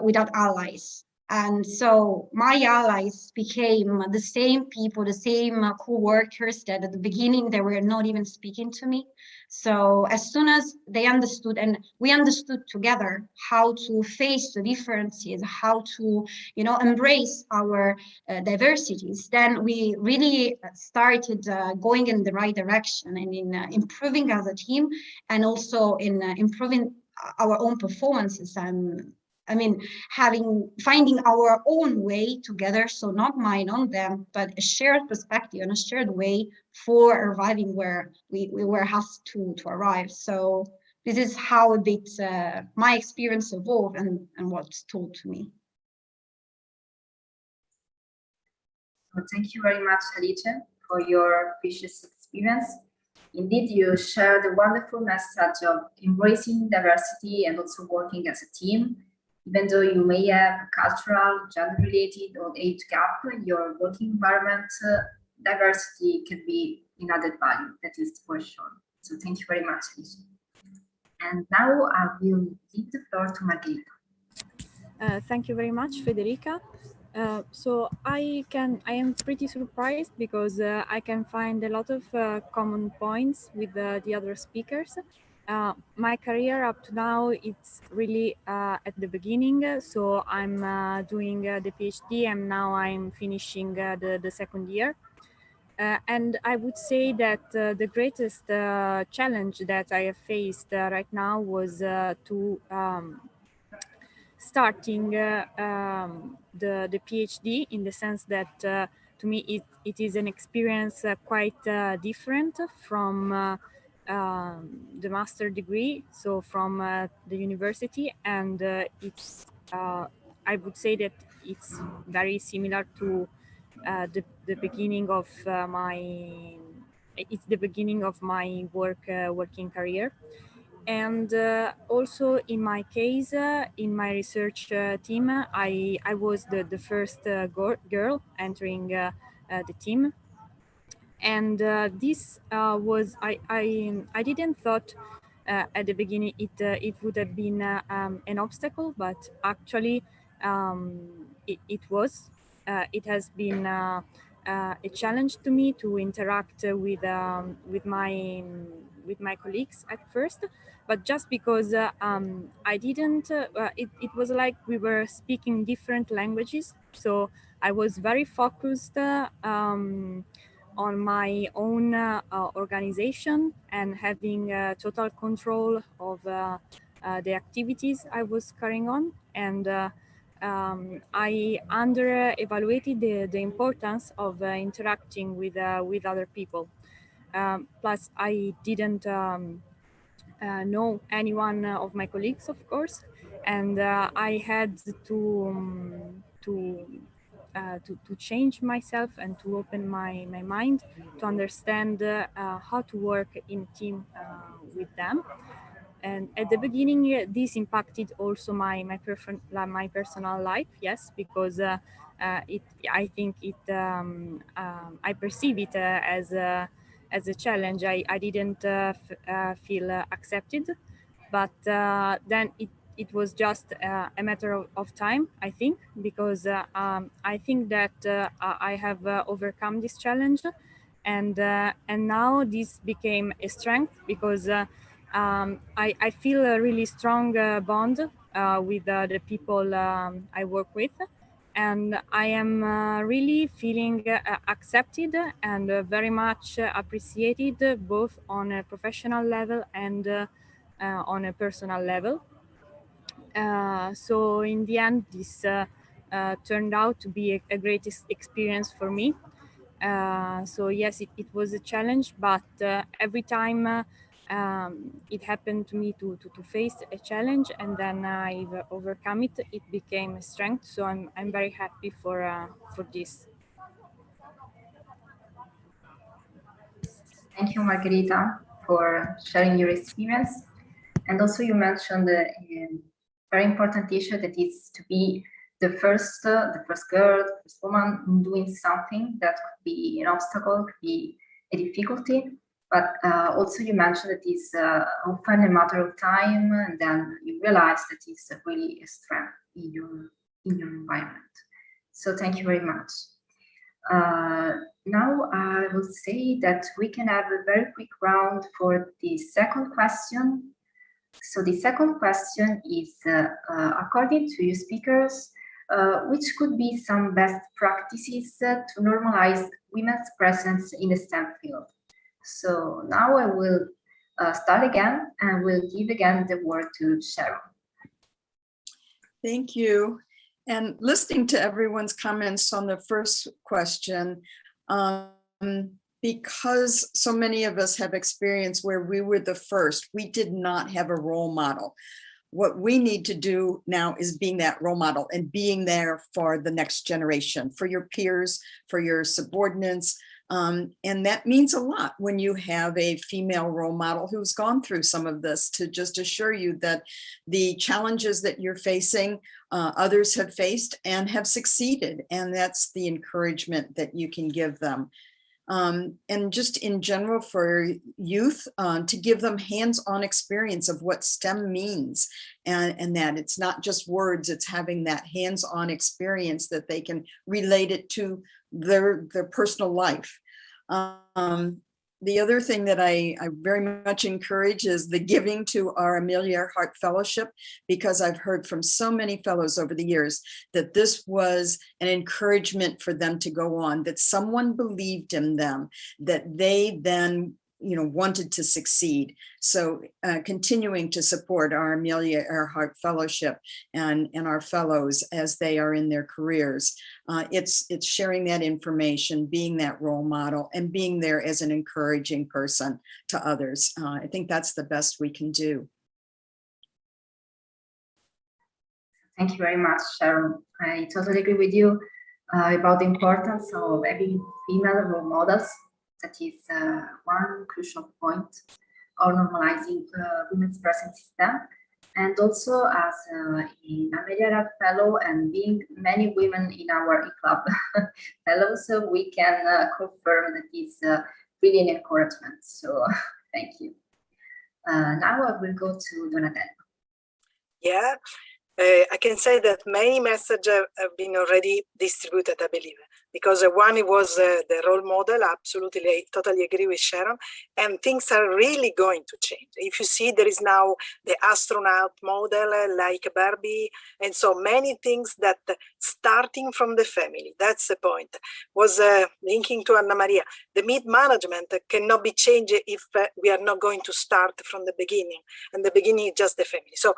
without allies. And so my allies became the same people, the same co-workers that at the beginning they were not even speaking to me. So as soon as they understood, and we understood together how to face the differences, how to, embrace our diversities, then we really started going in the right direction, and in improving as a team, and also in improving our own performances, and finding our own way together. So not mine on them, but a shared perspective and a shared way for arriving where we were asked to arrive. So this is how a bit my experience evolved and what's told to me. Well, thank you very much, Alice, for your precious experience. Indeed, you shared a wonderful message of embracing diversity and also working as a team. Even though you may have cultural, gender-related, or age gap in your working environment, diversity can be an added value, that is for sure. So thank you very much, Alice. And now I will give the floor to Margherita. Thank you very much, Federica. So I am pretty surprised because I can find a lot of common points with the other speakers. My career up to now, it's really at the beginning. So I'm doing the PhD and now I'm finishing the second year. And I would say that the greatest challenge that I have faced right now was to starting the PhD, in the sense that to me it is an experience quite different from the master degree, so from the university, and it's I would say that it's very similar to the beginning of it's the beginning of my working career. And also in my case, in my research team, I was the first girl entering the team. And this was, I didn't thought at the beginning it would have been an obstacle, but actually it was. It has been a challenge to me to interact with my colleagues at first, but just because I didn't, it was like we were speaking different languages. So I was very focused on my own organization and having total control of the activities I was carrying on. And I under-evaluated the importance of interacting with other people. Plus, I didn't know anyone of my colleagues, of course, and I had to change myself and to open my mind to understand how to work in a team with them. And at the beginning, this impacted also my personal life, yes, because I think I perceive it as a challenge. I didn't feel accepted, but then it was just a matter of time, I think, because I think that I have overcome this challenge, and now this became a strength because I feel a really strong bond with the people I work with, and I am really feeling accepted and very much appreciated, both on a professional level and on a personal level. So in the end, this turned out to be a great experience for me. So yes, it was a challenge, but every time it happened to me to face a challenge and then I've overcome it, it became a strength. So I'm very happy for this. Thank you, Margherita, for sharing your experience. And also you mentioned a very important issue, that is to be the first girl, the first woman doing something that could be an obstacle, could be a difficulty. But also you mentioned that it's often a matter of time, and then you realize that it's really a strength in your environment. So thank you very much. Now I will say that we can have a very quick round for the second question. So the second question is, according to you speakers, which could be some best practices to normalize women's presence in the STEM field? So now I will start again and will give again the word to Sharon. Thank you. And listening to everyone's comments on the first question, because so many of us have experience where we were the first, we did not have a role model. What we need to do now is being that role model and being there for the next generation, for your peers, for your subordinates. And that means a lot when you have a female role model who's gone through some of this, to just assure you that the challenges that you're facing, others have faced and have succeeded. And that's the encouragement that you can give them. and just in general for youth, to give them hands-on experience of what STEM means, and that it's not just words, it's having that hands-on experience that they can relate it to their personal life. The other thing that I very much encourage is the giving to our Amelia Earhart Fellowship, because I've heard from so many fellows over the years that this was an encouragement for them to go on, that someone believed in them, that they then wanted to succeed. So continuing to support our Amelia Earhart Fellowship and our fellows as they are in their careers. It's sharing that information, being that role model, and being there as an encouraging person to others. I think that's the best we can do. Thank you very much, Sharon. I totally agree with you about the importance of having female role models. That is one crucial point of normalizing women's presence in STEM. And also as an Amelia Earhart Fellow and being many women in our EClub Fellows, so we can confirm that it's really an encouragement. So thank you. Now I will go to Donatella. Yeah, I can say that many messages have been already distributed, I believe, because one was the role model. Absolutely, I totally agree with Sharon, and things are really going to change. If you see, there is now the astronaut model like Barbie, and so many things that starting from the family, that's the point, was linking to Anna Maria. The mid-management cannot be changed if we are not going to start from the beginning, and the beginning is just the family. So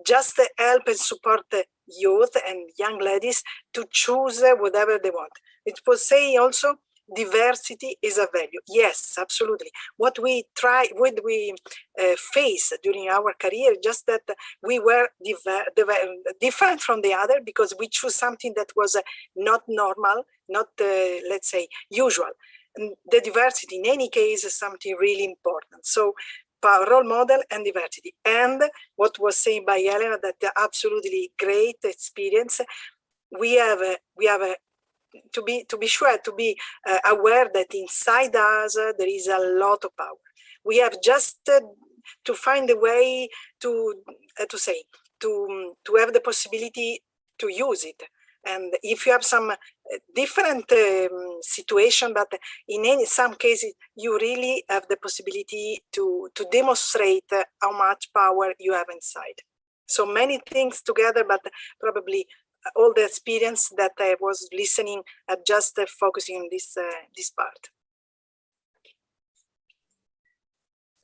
just help and support the youth and young ladies to choose whatever they want. It was saying also diversity is a value. Yes, absolutely. What we face during our career, just that we were different from the other because we choose something that was not normal, not let's say usual. And the diversity in any case is something really important. So role model and diversity, and what was said by Elena, that absolutely great experience. We have to be sure to be aware that inside us there is a lot of power. We have just to find a way to have the possibility to use it. And if you have some different situation, but in some cases, you really have the possibility to demonstrate how much power you have inside. So many things together, but probably all the experience that I was listening at just focusing on this part.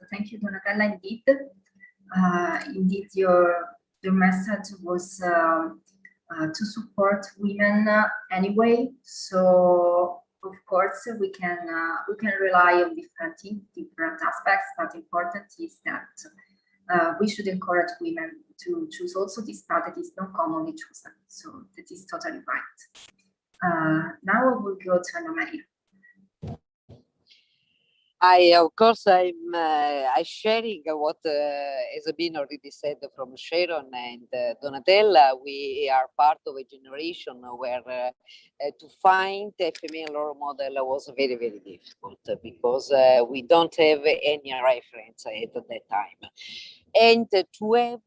Thank you, Donatella. Indeed, your message was to support women anyway. So of course we can rely on different aspects, but important is that we should encourage women to choose also this path that is not commonly chosen. So that is totally right. Now I will go to Anna Maria. Of course, I'm sharing what has been already said from Sharon and Donatella. We are part of a generation where to find a female role model was very, very difficult because we don't have any reference at that time. And to have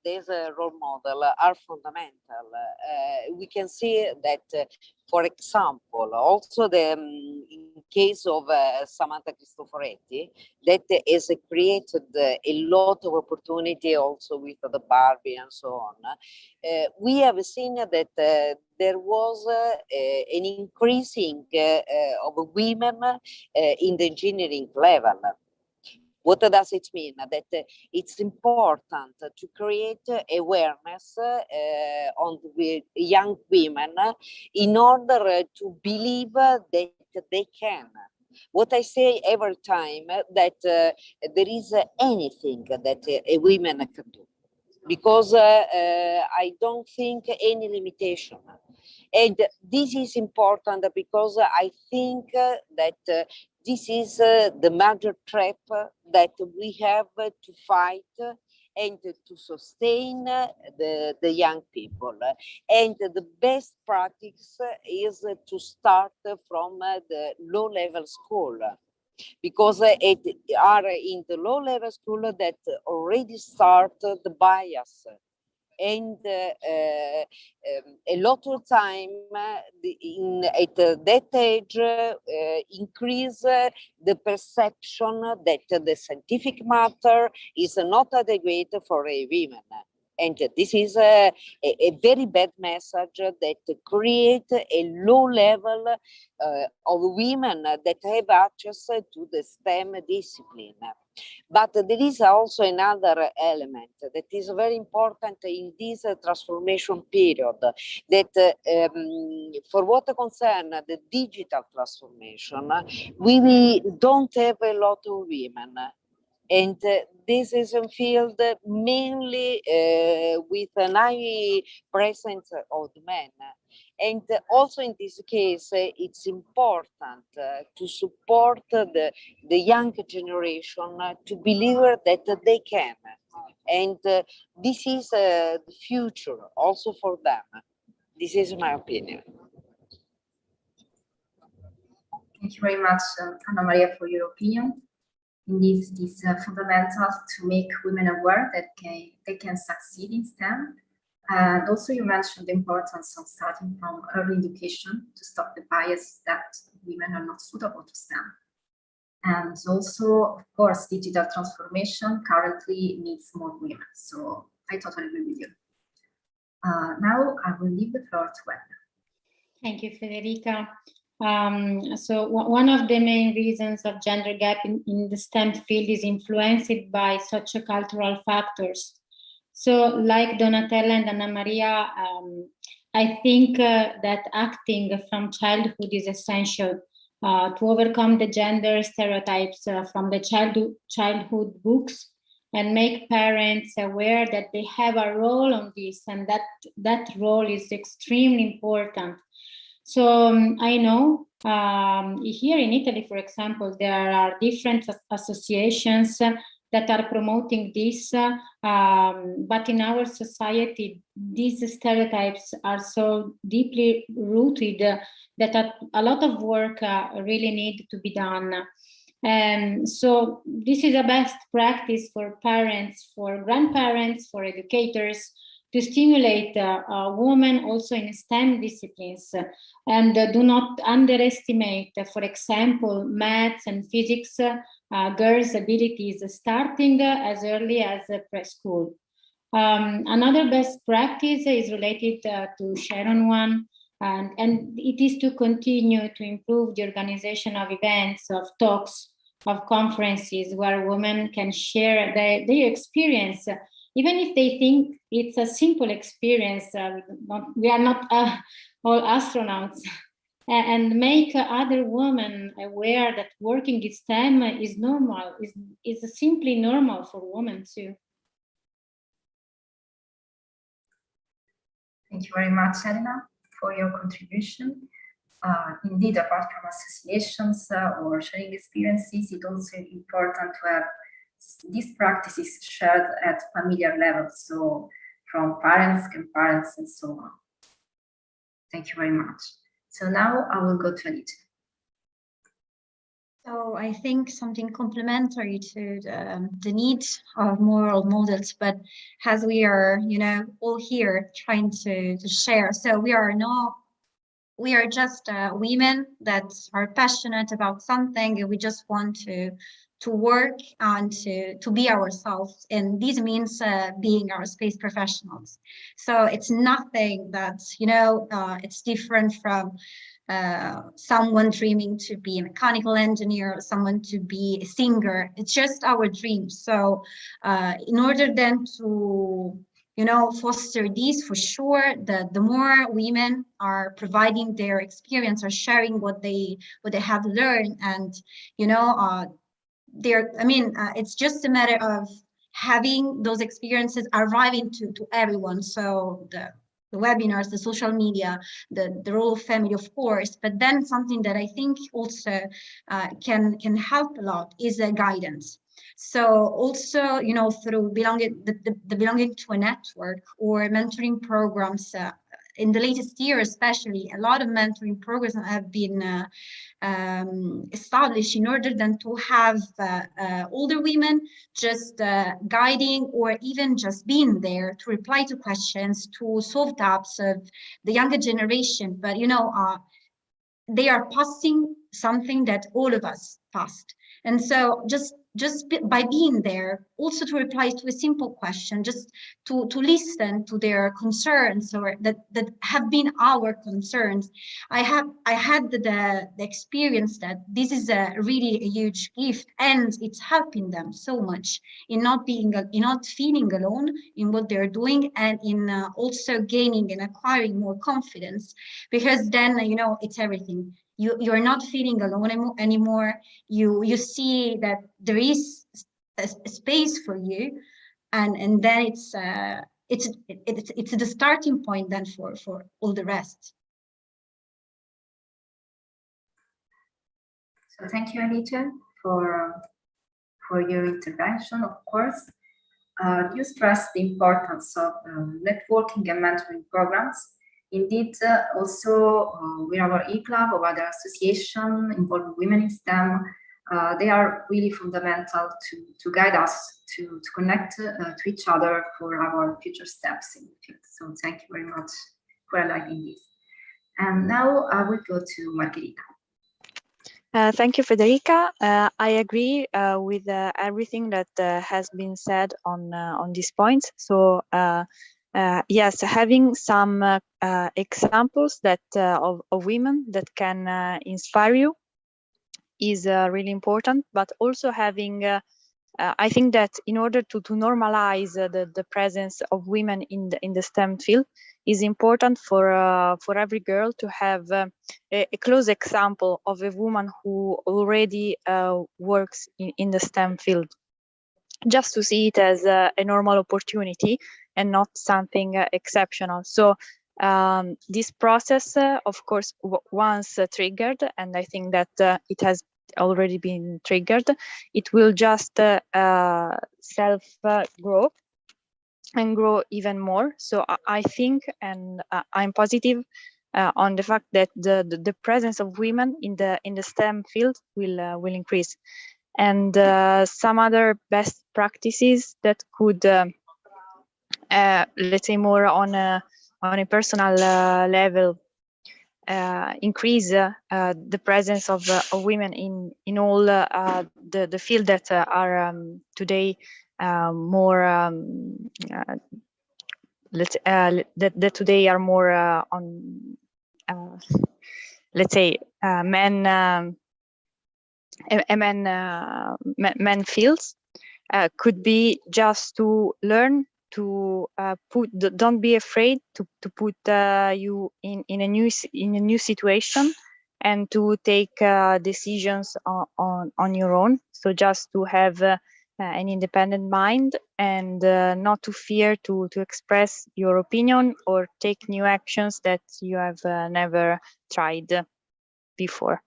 this role model are fundamental. We can see that, for example, also in case of Samantha Cristoforetti, that has created a lot of opportunity also with the Barbie and so on. We have seen that there was an increasing of women in the engineering level. What does it mean? That it's important to create awareness on young women in order to believe that they can. What I say every time, that there is anything that a woman can do, because I don't think any limitation. And this is important because I think that this is the major trap that we have to fight and to sustain the young people. And the best practice is to start from the low-level school, because it are in the low-level school that already start the bias. And a lot of time at that age increase the perception that the scientific matter is not adequate for a woman. And this is a very bad message that create a low level of women that have access to the STEM discipline. But there is also another element that is very important in this transformation period, that for what concerns the digital transformation, we don't have a lot of women. And this is a field mainly with an high presence of men. And also in this case, it's important to support the young generation to believe that they can. And this is the future also for them. This is my opinion. Thank you very much, Anna Maria, for your opinion. Indeed, it is fundamental to make women aware that they can succeed in STEM. And also you mentioned the importance of starting from early education to stop the bias that women are not suitable to STEM. And also, of course, digital transformation currently needs more women. So I totally agree with you. Now I will leave the floor to Anna. Thank you, Federica. So one of the main reasons of gender gap in the STEM field is influenced by sociocultural factors. So like Donatella and Anna Maria, I think that acting from childhood is essential to overcome the gender stereotypes from the childhood books and make parents aware that they have a role on this, and that role is extremely important. So I know here in Italy, for example, there are different associations that are promoting this, but in our society, these stereotypes are so deeply rooted that a lot of work really need to be done. And so this is a best practice for parents, for grandparents, for educators, to stimulate women also in STEM disciplines, and do not underestimate, for example, maths and physics, girls' abilities starting as early as preschool. Another best practice is related to Sharon one, and it is to continue to improve the organization of events, of talks, of conferences where women can share their experience, even if they think it's a simple experience. We are not all astronauts, and make other women aware that working in STEM is normal, is simply normal for women too. Thank you very much, Elena, for your contribution. Indeed, apart from associations or sharing experiences, it's also important to have these practices shared at familiar level, so from parents, grandparents, and so on. Thank you very much. So now I will go to Anita. So I think something complementary to the need of more role models, but as we are, all here trying to share, so we are just women that are passionate about something, and we just want to work and to be ourselves, and this means being our space professionals. So it's nothing that it's different from someone dreaming to be a mechanical engineer or someone to be a singer. It's just our dreams. So in order then to foster these, for sure, the more women are providing their experience or sharing what they have learned, and it's just a matter of having those experiences arriving to everyone. So the webinars, the social media, the role of family, of course, but then something that I think also can help a lot is guidance. So also, you know, through the belonging to a network or mentoring programs, in the latest year especially, a lot of mentoring programs have been established in order then to have older women just guiding or even just being there to reply to questions, to solve doubts of the younger generation. But, you know, they are passing something that all of us passed. And so just by being there, also to reply to a simple question, just to listen to their concerns or that have been our concerns. I had the experience that this is really a huge gift, and it's helping them so much in not feeling alone in what they're doing, and in also gaining and acquiring more confidence, because then, you know, it's everything. You're not feeling alone anymore. You see that there is a space for you, and then it's the starting point then for all the rest. So thank you, Anita, for your intervention. Of course, you stressed the importance of networking and mentoring programs. Indeed, also with our EClub or other association involving women in STEM, they are really fundamental to guide us to connect to each other for our future steps in the field. So thank you very much for highlighting this. And now I will go to Margherita. Thank you, Federica. I agree with everything that has been said on these points. So yes, having some examples that of women that can inspire you is really important, but also having I think that in order to normalize the presence of women in the STEM field is important for every girl to have a close example of a woman who already works in the STEM field, just to see it as a normal opportunity and not something exceptional. So this process, of course, once triggered, and I think that it has already been triggered, it will just self grow and grow even more. So I think, and I'm positive on the fact that the presence of women in the STEM field will increase. And some other best practices that could let's say more on a personal level increase the presence of women in all the field that are today more that today are more on let's say men fields, could be just to learn to don't be afraid to put you in a new situation and to take decisions on your own. So just to have an independent mind and not to fear to express your opinion or take new actions that you have never tried before.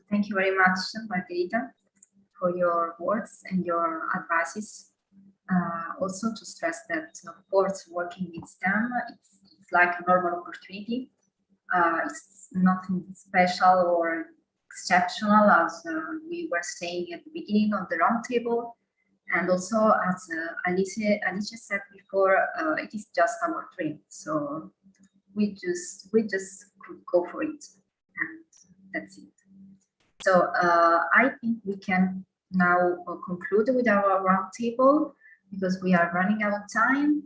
Thank you very much, Margherita, for your words and your advices. Also to stress that, of course, working with STEM, it's like a normal opportunity. It's nothing special or exceptional, as we were saying at the beginning of the roundtable. And also, as Alice said before, it is just our dream. So we just could go for it, and that's it. So I think we can now conclude with our roundtable because we are running out of time.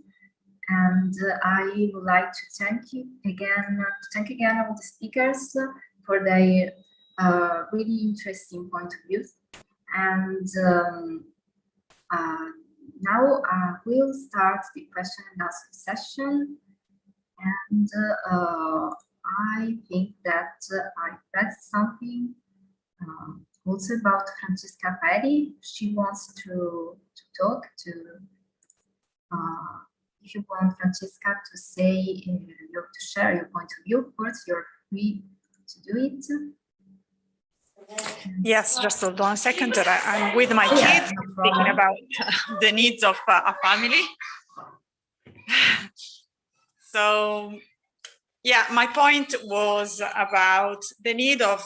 And I would like to thank you again, all the speakers for their really interesting point of view. And now we'll start the question and answer session. And I think that I read something also about Francesca Peri. She wants to talk to. If you want, Francesca, to say, to share your point of view, of course, you're free to do it. Yes, just hold on a second. I'm with my Yeah, kids, no thinking problem. about the needs of a family. So, yeah, my point was about the need of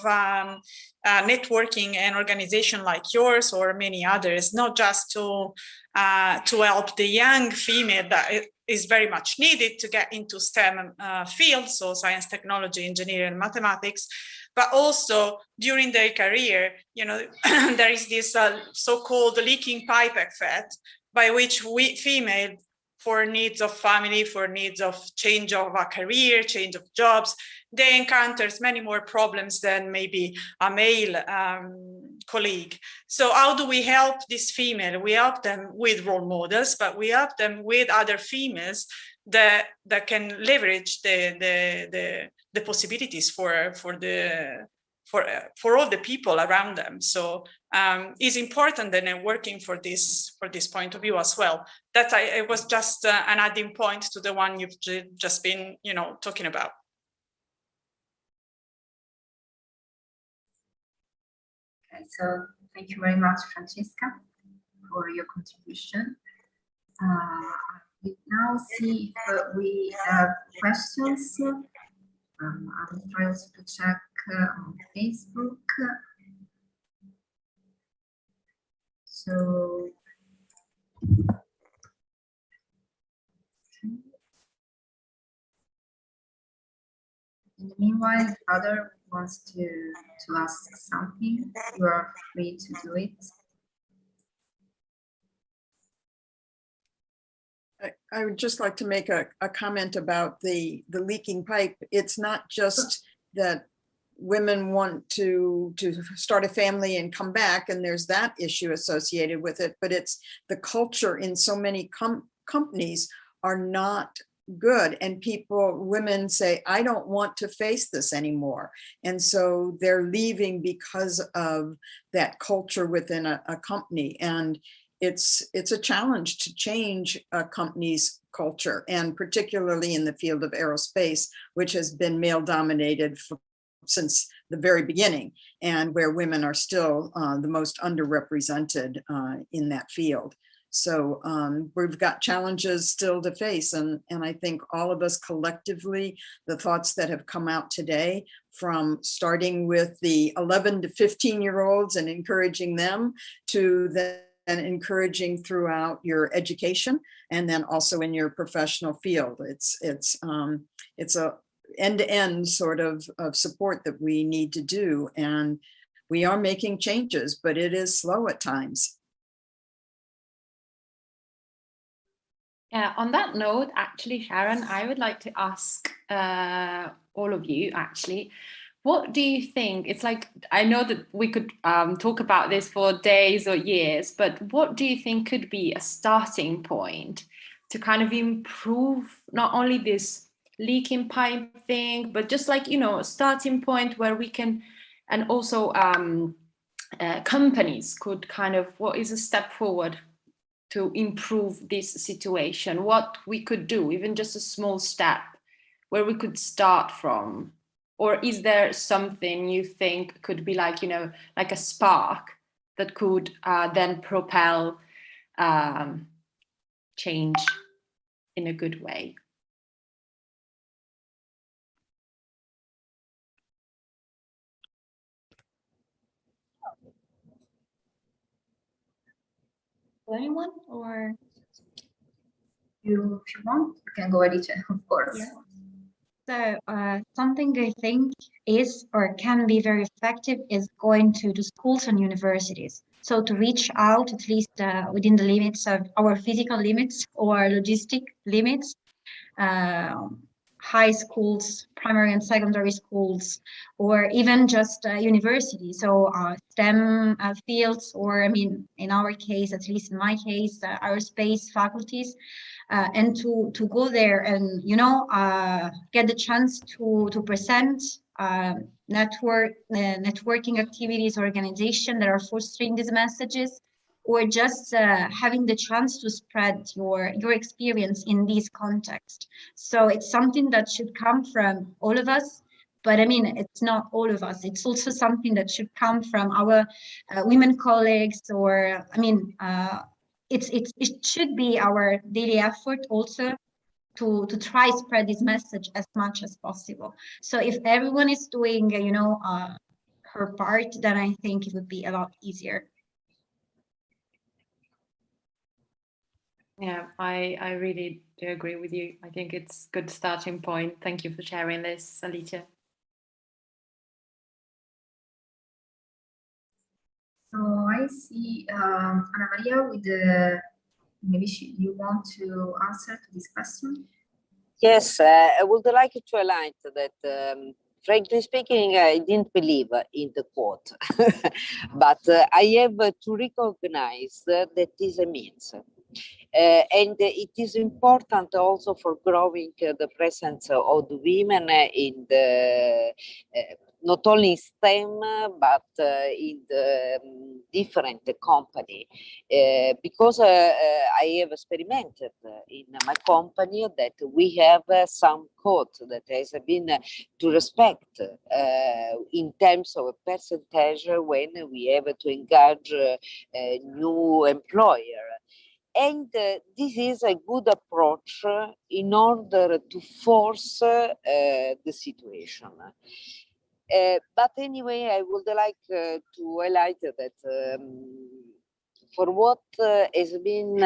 networking and organization like yours or many others, not just to help the young female that is very much needed to get into STEM fields, so science, technology, engineering, and mathematics, but also during their career, you know, there is this so-called leaking pipe effect by which we female, for needs of family, for needs of change of a career, change of jobs, they encounter many more problems than maybe a male colleague. So how do we help this female? We help them with role models, but we help them with other females that can leverage the possibilities for all the people around them. So it's important that I'm working for this point of view as well. That it was just an adding point to the one you've just been, you know, talking about. Okay, so thank you very much, Francesca, for your contribution. We now see if we have questions. I will try also to check on Facebook. So, in the meanwhile, if other wants to ask something, you are free to do it. I would just like to make a comment about the leaking pipe. It's not just that women want to start a family and come back, and there's that issue associated with it, but it's the culture in so many companies are not good, and women say, I don't want to face this anymore, and so they're leaving because of that culture within a company. And it's a challenge to change a company's culture, and particularly in the field of aerospace, which has been male dominated since the very beginning, and where women are still the most underrepresented in that field. So we've got challenges still to face, and I think all of us collectively, the thoughts that have come out today, from starting with the 11 to 15-year-olds and encouraging them, to then encouraging throughout your education, and then also in your professional field. It's a end-to-end sort of support that we need to do, and we are making changes, but it is slow at times. Yeah, on that note, actually, Sharon, I would like to ask all of you, actually, what do you think? It's like, I know that we could talk about this for days or years, but what do you think could be a starting point to kind of improve not only this leaking pipe thing, but just like, you know, a starting point where we can, and also companies could kind of, what is a step forward to improve this situation? What we could do, even just a small step where we could start from? Or is there something you think could be like, you know, like a spark that could then propel change in a good way? Anyone, or If you want, you can go, Anita, of course. yeah. So something I think is or can be very effective is going to the schools and universities. So to reach out, at least within the limits of our physical limits or logistic limits, high schools, primary and secondary schools, or even just universities. So STEM fields, or I mean, in our case, at least in my case, aerospace faculties. And to go there and, you know, get the chance to present networking activities, organization that are fostering these messages, or just having the chance to spread your experience in this context. So it's something that should come from all of us, But I mean, it's not all of us. It's also something that should come from our women colleagues, or I mean, it should be our daily effort also to try spread this message as much as possible. So if everyone is doing, you know, her part, then I think it would be a lot easier. Yeah, I really do agree with you. I think it's a good starting point. Thank you for sharing this, Alicia. So I see Anna Maria with the, maybe you want to answer to this question? Yes, I would like to highlight that, frankly speaking, I didn't believe in the quote, but I have to recognize that is a means. And it is important also for growing the presence of the women in the not only in STEM but in the different company, because I have experimented in my company that we have some code that has been to respect in terms of a percentage when we have to engage a new employer. And this is a good approach in order to force the situation. But anyway, I would like to highlight that for what has been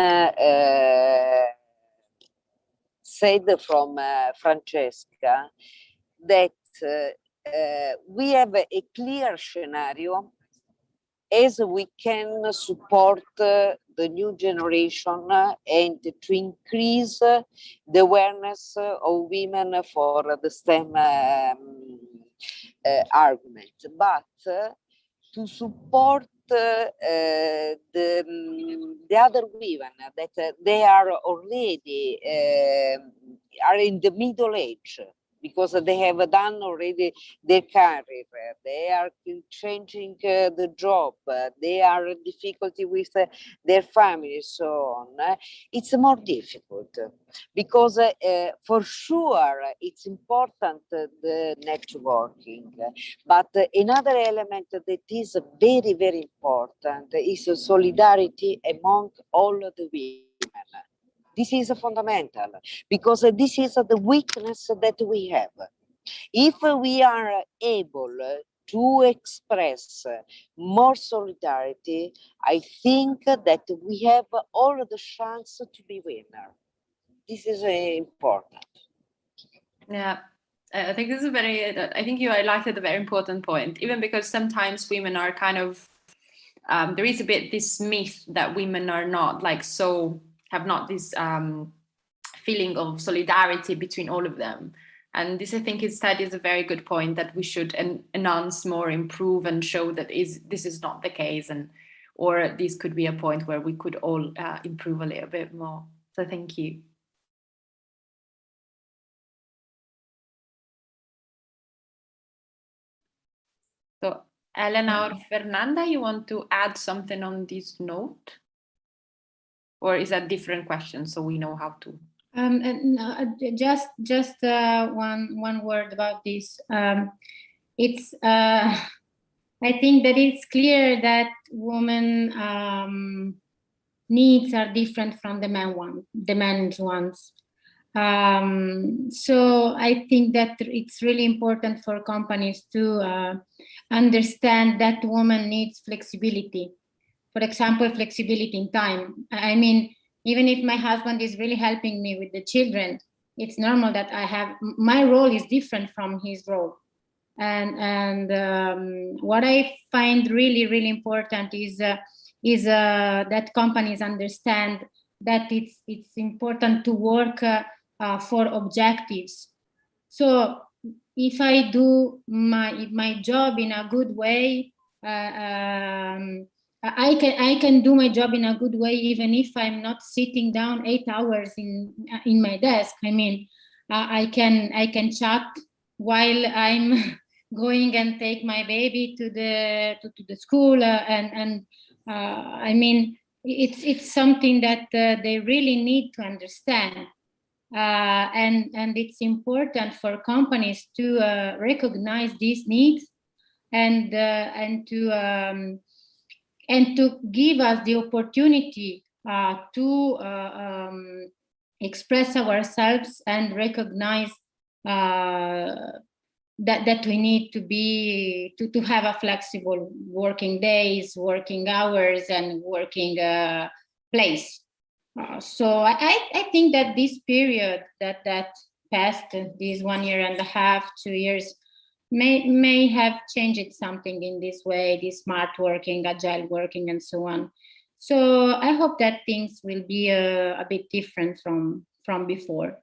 said from Francesca, that we have a clear scenario as we can support the new generation and to increase the awareness of women for the STEM argument, but to support the other women that they are already are in the middle age, because they have done already their career, they are changing the job, they are in difficulty with their family, so on. It's more difficult because for sure it's important the networking, but another element that is very, very important is solidarity among all the women. This is fundamental, because this is the weakness that we have. If we are able to express more solidarity, I think that we have all the chance to be winner. This is important. Yeah, I think this is I think you highlighted a very important point, even because sometimes women are kind of, there is a bit this myth that women are not like have not this feeling of solidarity between all of them. And this, I think, instead is a very good point, that we should enhance more, improve, and show that this is not the case, or this could be a point where we could all improve a little bit more. So thank you. So Elena or Fernanda, you want to add something on this note? Or is that a different question, so we know how to? Just one word about this. It's I think that it's clear that women needs are different from the men's ones. So I think that it's really important for companies to understand that women needs flexibility. For example, flexibility in time. I mean, even if my husband is really helping me with the children, it's normal that my role is different from his role. And what I find really, really important is that companies understand that it's important to work for objectives. So if I do my job in a good way, I can do my job in a good way, even if I'm not sitting down 8 hours in my desk. I mean, I can chat while I'm going and take my baby to the school, and I mean, it's something that they really need to understand. and it's important for companies to recognize these needs and to give us the opportunity to express ourselves and recognize that we need to have a flexible working days, working hours, and working place. So I think that this period that passed, this 1.5 years, 2 years, may have changed something in this way, this smart working, agile working, and so on. So I hope that things will be a bit different from before.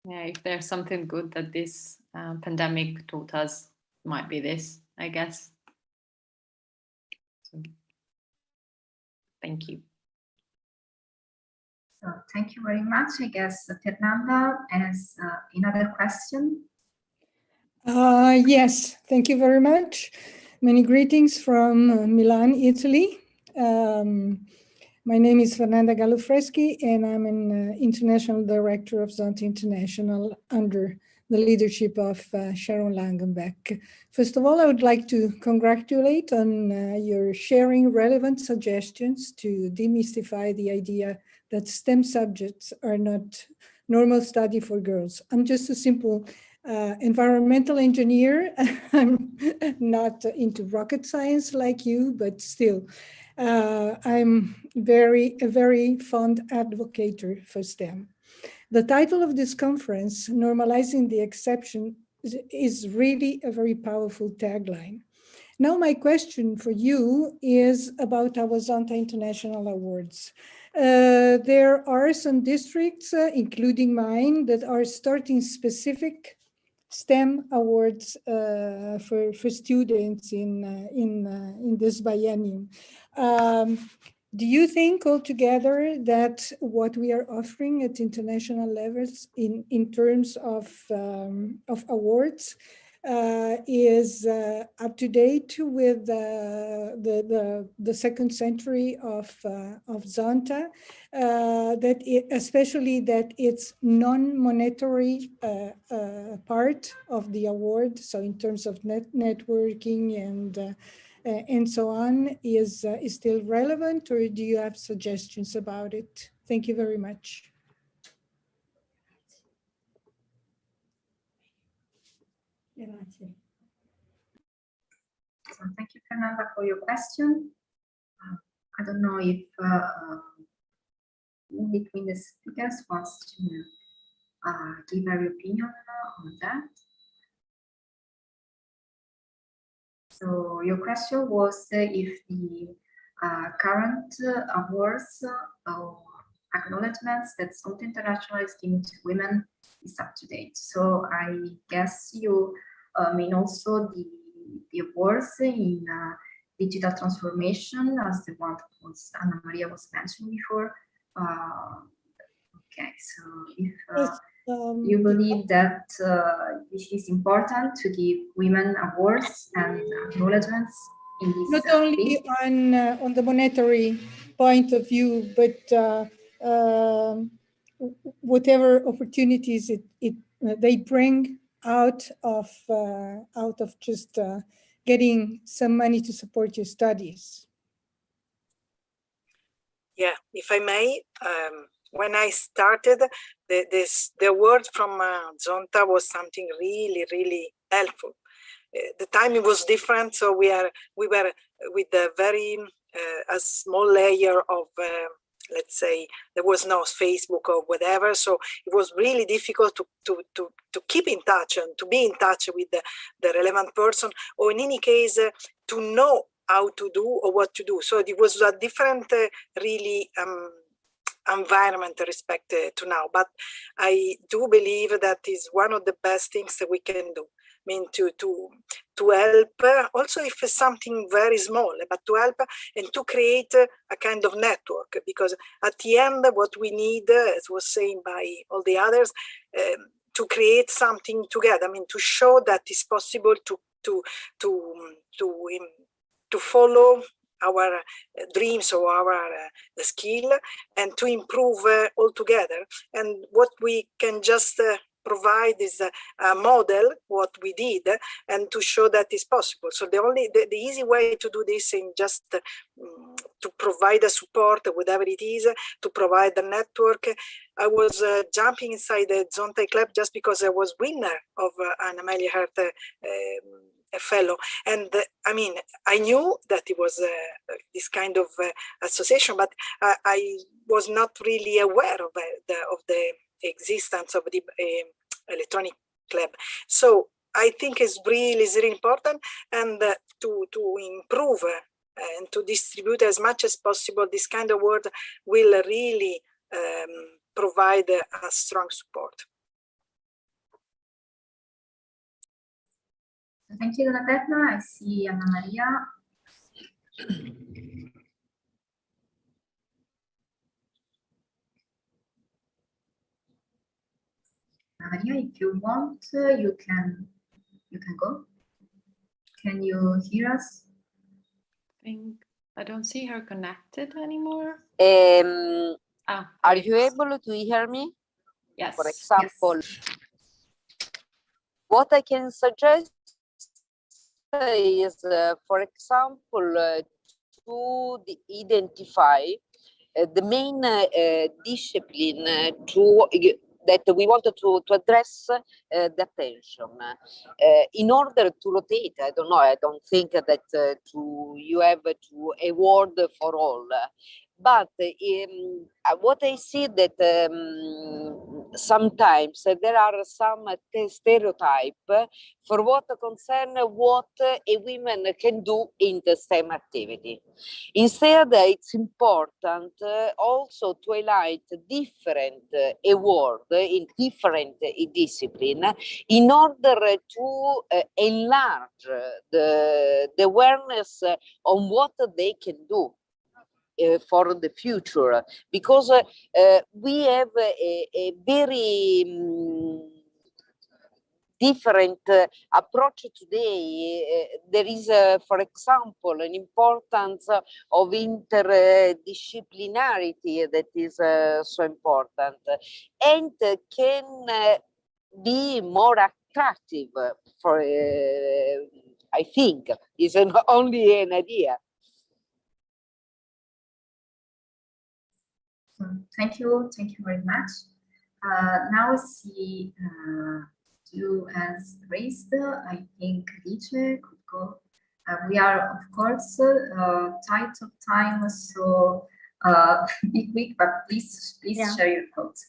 Yeah, if there's something good that this pandemic taught us, might be this, I guess. So, thank you. So thank you very much. I guess Fernanda has another question. Yes, thank you very much. Many greetings from Milan, Italy. My name is Fernanda Gallofreschi, and I'm an international director of Zonta International under the leadership of Sharon Langenbeck. First of all, I would like to congratulate on your sharing relevant suggestions to demystify the idea that STEM subjects are not normal study for girls. I'm just a simple environmental engineer. I'm not into rocket science like you, but still, I'm a very fond advocate for STEM. The title of this conference, Normalizing the Exception, is really a very powerful tagline. Now, my question for you is about our Zonta International Awards. There are some districts, including mine, that are starting specific STEM awards for students in this biennium. Do you think altogether that what we are offering at international levels in terms of awards is up to date with the second century of Zonta, especially that it's non-monetary part of the award, so in terms of networking and so on, is still relevant, or do you have suggestions about it? Thank you very much. So thank you, Fernanda, for your question. I don't know if in between the speakers wants to give her opinion on that. So your question was if the current awards or acknowledgements that Zonta International is giving to women is up to date. So I guess you mean also the awards in digital transformation, as the one that Anna Maria was mentioning before. Okay, so if you believe that this is important to give women awards and acknowledgements in this not only on the monetary point of view, but whatever opportunities they bring out of just getting some money to support your studies. Yeah, if I may, when I started, the award from Zonta was something really, really helpful. The timing was different, so we were with a very a small layer of let's say there was no Facebook or whatever, so it was really difficult to keep in touch and to be in touch with the relevant person, or in any case to know how to do or what to do. So it was a different really environment respect to now, but I do believe that is one of the best things that we can do. I mean, to help, also if it's something very small, but to help and to create a kind of network, because at the end, what we need, as was saying by all the others, to create something together. I mean, to show that it's possible to follow our dreams or our skill, and to improve all together. And what we can just provide is a model, what we did, and to show that is possible. So the easy way to do this is just to provide a support, whatever it is, to provide a network. I was jumping inside the Zonta Club just because I was winner of an Amelia Hart a fellow, and I mean, I knew that it was this kind of association, but I was not really aware of the existence of the electronic club. So I think it's really important, and to improve and to distribute as much as possible this kind of word will really provide a strong support. Thank you, Donatella. I see Anna Maria. Anna Maria, if you want, you can go. Can you hear us? I don't see her connected anymore. Are you able to hear me? Yes. For example, what I can suggest is, for example, to identify the main discipline that we wanted to address the attention. In order to rotate, I don't know, I don't think that you have to award for all. But what I see that sometimes there are some stereotype for what concern what a woman can do in the STEM activity. Instead, it's important also to highlight different award in different discipline in order to enlarge the awareness on what they can do for the future, because we have a very different approach today. There is, for example, an importance of interdisciplinarity that is so important and can be more attractive for, I think, is only an idea. Thank you very much. Now I see two hands raised. I think Lice could go. We are, of course, tight of time, so be quick, but please share your thoughts.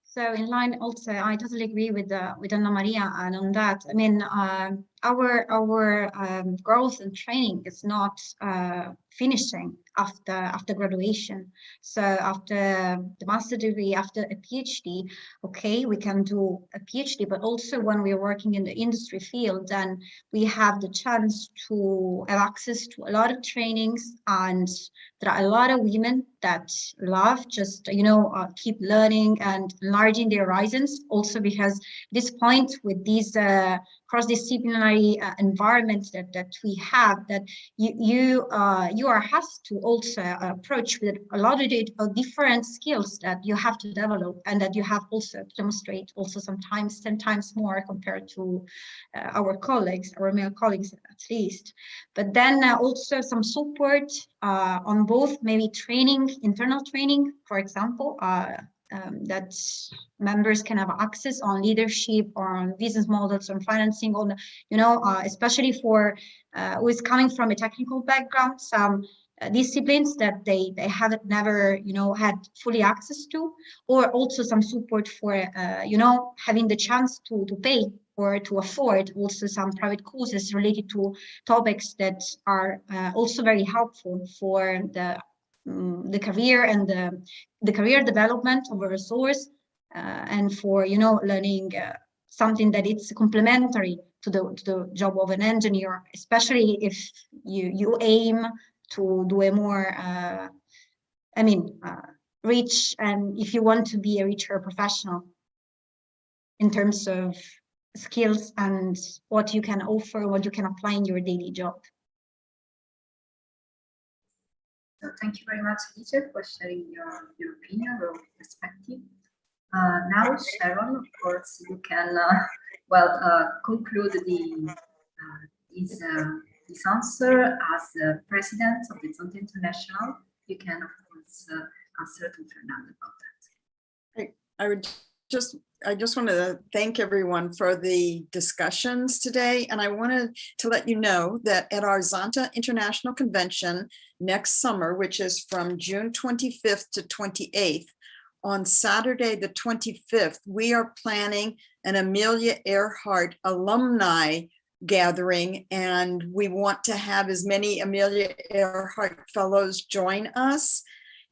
So in line also, I totally agree with Anna Maria, and on that, I mean, our growth and training is not finishing after graduation. So after the master degree, after a PhD, okay, we can do a PhD, but also when we are working in the industry field, then we have the chance to have access to a lot of trainings, and there are a lot of women that love just, keep learning and enlarging their horizons, also because this point with these cross-disciplinary environments that we have, that you are asked to also approach with a lot of different skills that you have to develop, and that you have also to demonstrate also sometimes 10 times more compared to our colleagues, our male colleagues at least. But then also some support on both, maybe training, internal training, for example, that members can have access on leadership or on business models, on financing, on, especially for who is coming from a technical background, some disciplines that they haven't never, had fully access to, or also some support for, having the chance to pay or to afford also some private courses related to topics that are also very helpful for the career and the career development of a resource, and for learning something that it's complementary to the job of an engineer, especially if you aim to do a more rich, and if you want to be a richer professional in terms of skills and what you can offer, what you can apply in your daily job. So thank you very much, Anita, for sharing your opinion, your perspective. Now, Sharon, of course, you can conclude this answer as president of the Zonta International. You can, of course, answer to Fernando about that. I just want to thank everyone for the discussions today. And I wanted to let you know that at our Zonta International Convention next summer, which is from June 25th to 28th, on Saturday, the 25th, we are planning an Amelia Earhart alumni gathering, and we want to have as many Amelia Earhart fellows join us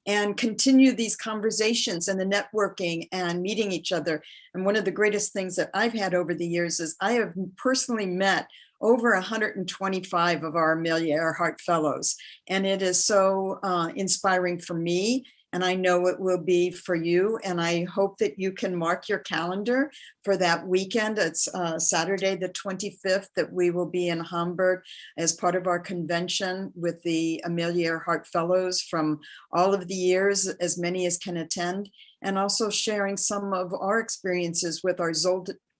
and continue these conversations and the networking and meeting each other. And one of the greatest things that I've had over the years is I have personally met over 125 of our Amelia Earhart fellows. And it is so inspiring for me. And I know it will be for you. And I hope that you can mark your calendar for that weekend. It's Saturday, the 25th, that we will be in Hamburg as part of our convention with the Amelia Earhart Fellows from all of the years, as many as can attend, and also sharing some of our experiences with our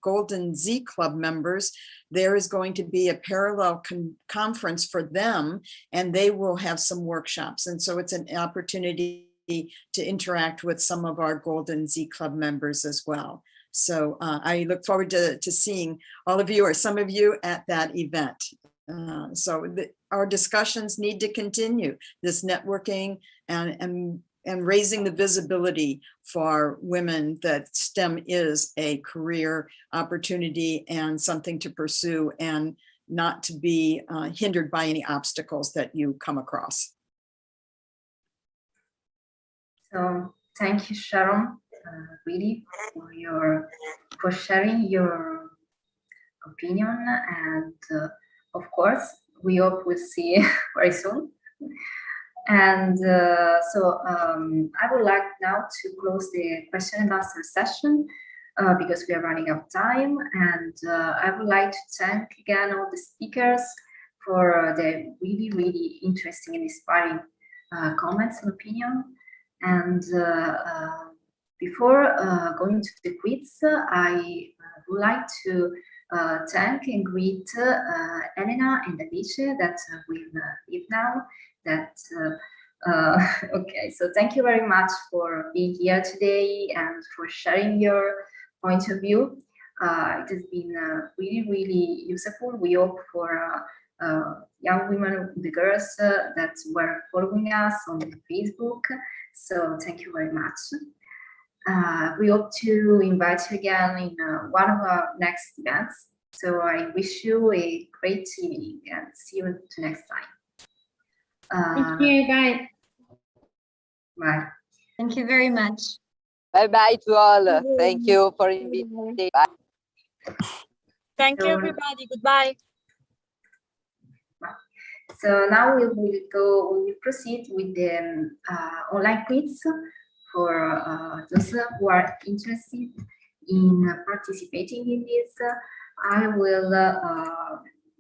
Golden Z Club members. There is going to be a parallel conference for them, and they will have some workshops. And so it's an opportunity to interact with some of our Golden Z Club members as well. So I look forward to seeing all of you or some of you at that event. Our discussions need to continue, this networking and raising the visibility for women that STEM is a career opportunity and something to pursue, and not to be hindered by any obstacles that you come across. So thank you, Sharon, really for sharing your opinion, and of course we hope we'll see very soon. And I would like now to close the question and answer session because we are running out of time, and I would like to thank again all the speakers for the really interesting and inspiring comments and opinion. And before going to the quiz, I would like to thank and greet Elena and Alice that will leave now. Okay, so thank you very much for being here today and for sharing your point of view. It has been really useful. We hope for young women, the girls that were following us on Facebook. So thank you very much. We hope to invite you again in one of our next events. So I wish you a great evening and see you next time. Thank you, bye. Bye. Thank you very much. Bye-bye to all. Thank you for inviting. Bye. Thank you, everybody. Goodbye. So now we will proceed with the online quiz for those who are interested in participating in this.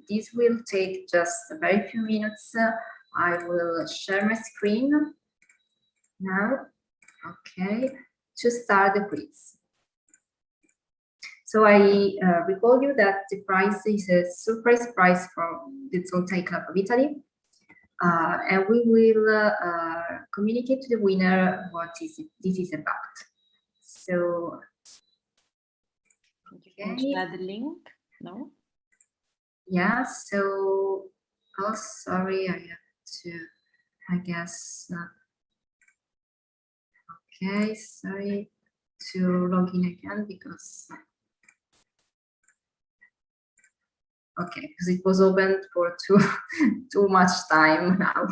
This will take just a very few minutes. I will share my screen now. Okay, to start the quiz. So I recall you that the prize is a surprise prize from the Zonta EClub of Italy. And we will communicate to the winner what this is about. So, can you share the link? No? Yeah, so, oh, sorry, I have to, I guess, okay, sorry to log in again because, okay, because it was open for too much time now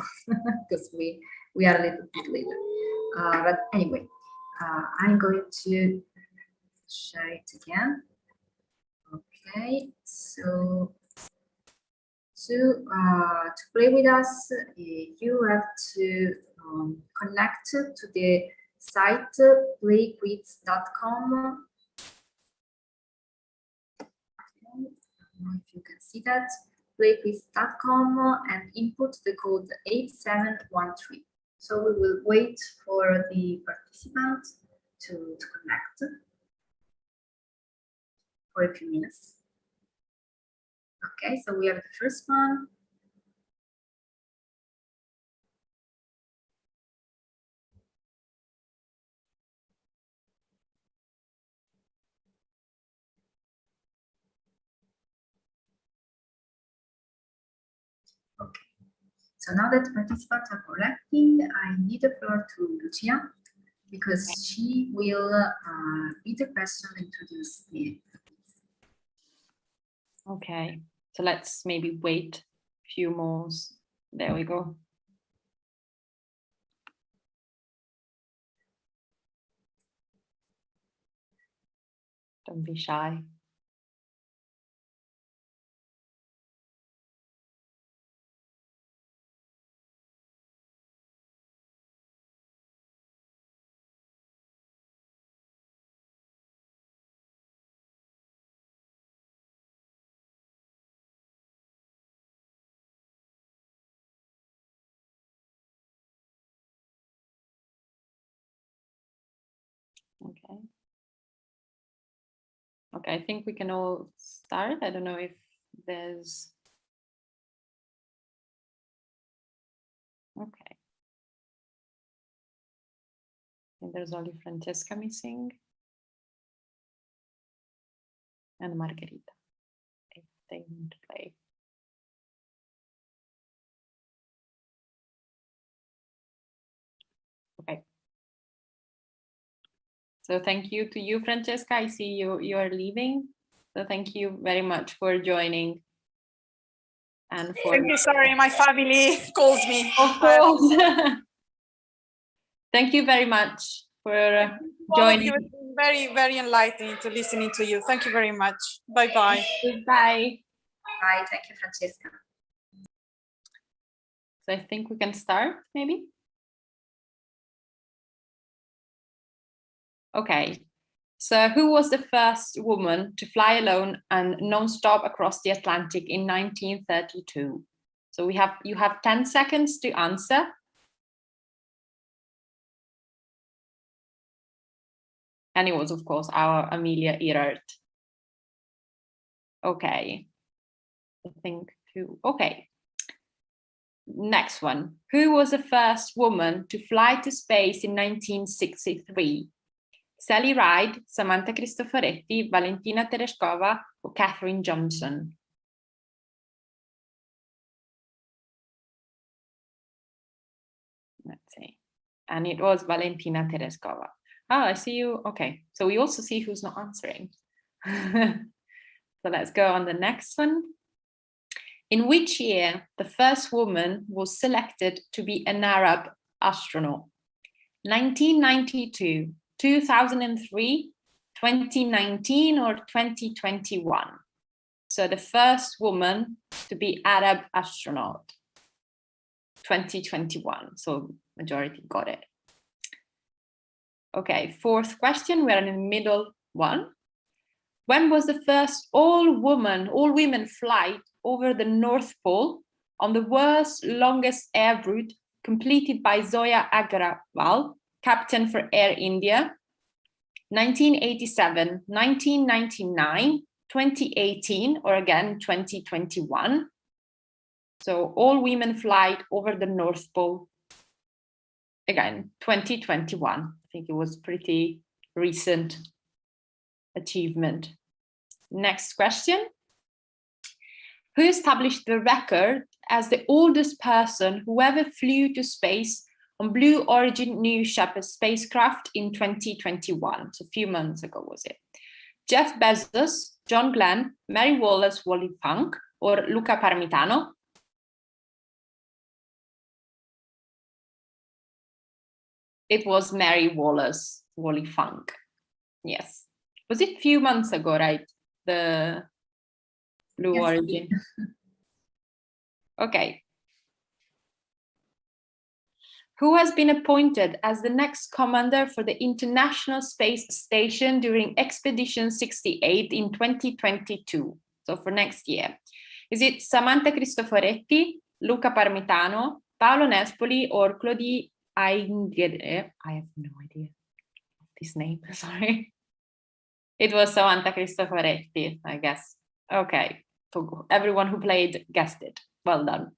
because we are a little bit later. But anyway, I'm going to share it again. Okay, so to play with us, you have to connect to the site playquiz.com. If you can see that, playquiz.com, and input the code 8713. So we will wait for the participants to connect for a few minutes. Okay, so we have the first one. Okay, so now that participants are collecting, I need the floor to Lucia because she will read the question and introduce the. Okay, so let's maybe wait a few more. There we go. Don't be shy. Okay. Okay, I think we can all start. I don't know if there's. Okay. I think there's only Francesca missing. And Margherita, if they want to play. Okay. So thank you to you, Francesca. I see you are leaving. So thank you very much for joining. And for thank you. Sorry, my family calls me. Of course. Thank you very much for joining. It's been very, very enlightening to listening to you. Thank you very much. Bye-bye. Bye. Bye. Thank you, Francesca. So I think we can start, maybe. Okay. So who was the first woman to fly alone and non-stop across the Atlantic in 1932? So you have 10 seconds to answer. And it was, of course, our Amelia Earhart. Okay. I think two. Okay. Next one. Who was the first woman to fly to space in 1963? Sally Ride, Samantha Cristoforetti, Valentina Tereshkova, or Katherine Johnson? Let's see. And it was Valentina Tereshkova. Oh, I see you. Okay. So we also see who's not answering. So let's go on the next one. In which year the first woman was selected to be an Arab astronaut? 1992, 2003, 2019, or 2021? So the first woman to be Arab astronaut, 2021. So majority got it. Okay, fourth question, we're in the middle one. When was the first all-women flight over the North Pole on the world's longest air route completed by Zoya Agrawal, captain for Air India? 1987, 1999, 2018, or again 2021? So all-women flight over the North Pole. Again, 2021. I think it was pretty recent achievement. Next question. Who established the record as the oldest person who ever flew to space on Blue Origin New Shepard spacecraft in 2021? So a few months ago, was it? Jeff Bezos, John Glenn, Mary Wallace Wally Funk, or Luca Parmitano? It was Mary Wallace Wally Funk. Yes. Was it a few months ago, right? The Blue Origin. Okay. Who has been appointed as the next commander for the International Space Station during Expedition 68 in 2022? So for next year. Is it Samantha Cristoforetti, Luca Parmitano, Paolo Nespoli, or Claudie I have no idea of this name, sorry. It was Samantha Cristoforetti, I guess. Okay, so everyone who played guessed it. Well done.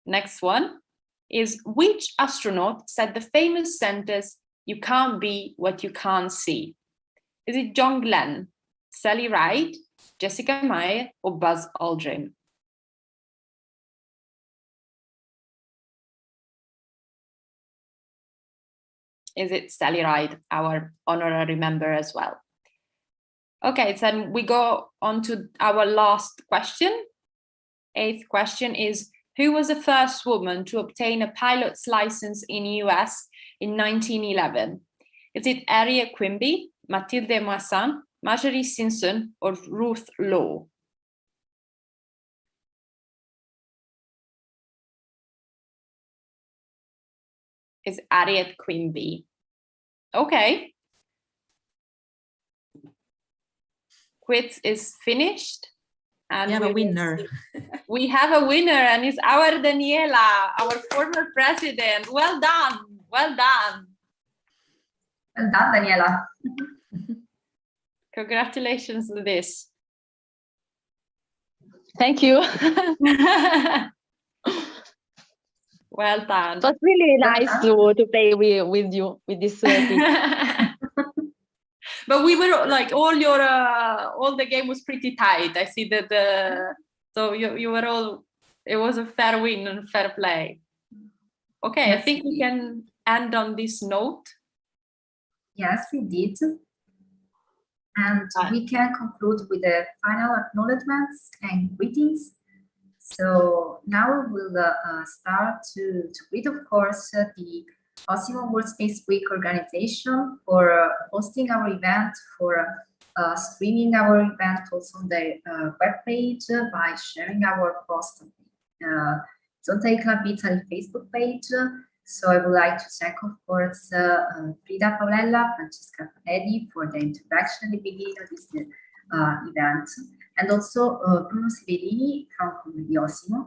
Next one is, which astronaut said the famous sentence, "You can't be what you can't see"? Is it John Glenn, Sally Ride, Jessica Meyer, or Buzz Aldrin? Is it Sally Ride, our honorary member as well? Okay, so we go on to our last question. 8th question is, who was the first woman to obtain a pilot's license in US in 1911? Is it Harriet Quimby, Mathilde Moissan, Marjorie Simpson, or Ruth Law? Is Harriet Quimby. Okay. Quiz is finished. And we have a winner. We have a winner, and it's our Daniela, our former president. Well done. Well done. Well done, Daniela. Congratulations to this. Thank you. Well done. It was really nice to play with you with this. But we were like all the game was pretty tight. I see that so you were all. It was a fair win and fair play. Okay, yes. I think we can end on this note. Yes, we did. And we can conclude with the final acknowledgements and greetings. So now we'll start to greet, of course, the Osimo World Space Week organization for hosting our event, for streaming our event also on the webpage by sharing our post on the Zonta EClub of Italy Facebook page. So I would like to thank, of course, Frida Paolella, Francesca Freddi for the introduction at the beginning of this event, and also Bruno Severini from the Osimo,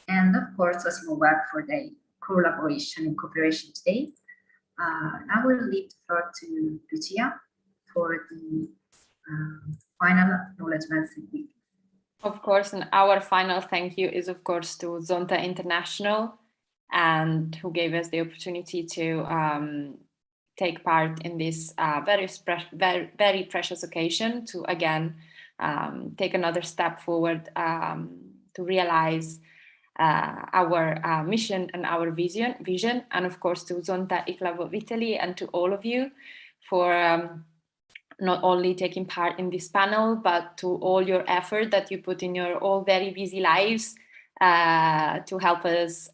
and of course Osimo Web for the collaboration and cooperation today. Now we'll leave the floor to Lucia for the final acknowledgements and greetings. Of course, and our final thank you is, of course, to Zonta International, and who gave us the opportunity to take part in this very precious occasion to again take another step forward to realize our mission and our vision, and of course to Zonta EClub of Italy and to all of you for not only taking part in this panel, but to all your effort that you put in your all very busy lives to help us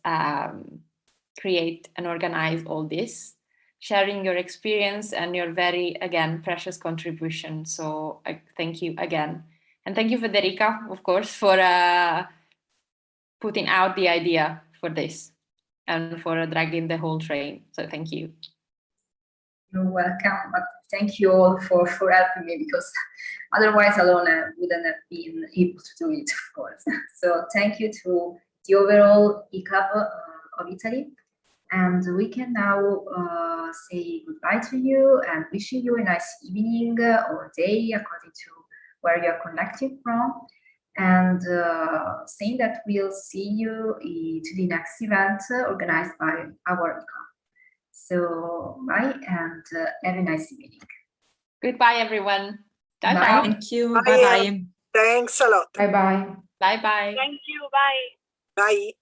create and organize all this, sharing your experience and your very, again, precious contribution. So I thank you again. And thank you, Federica, of course, for putting out the idea for this and for dragging the whole train. So thank you. You're welcome, but thank you all for helping me, because otherwise alone I wouldn't have been able to do it, of course. So thank you to the overall EClub of Italy. And we can now say goodbye to you and wishing you a nice evening or day according to where you're connecting from. And saying that we'll see you to the next event organized by our EClub. So bye and have a nice evening. Goodbye, everyone. Bye. Bye. Thank you. Bye. Bye-bye. Thanks a lot. Bye-bye. Bye-bye. Thank you. Bye. Bye.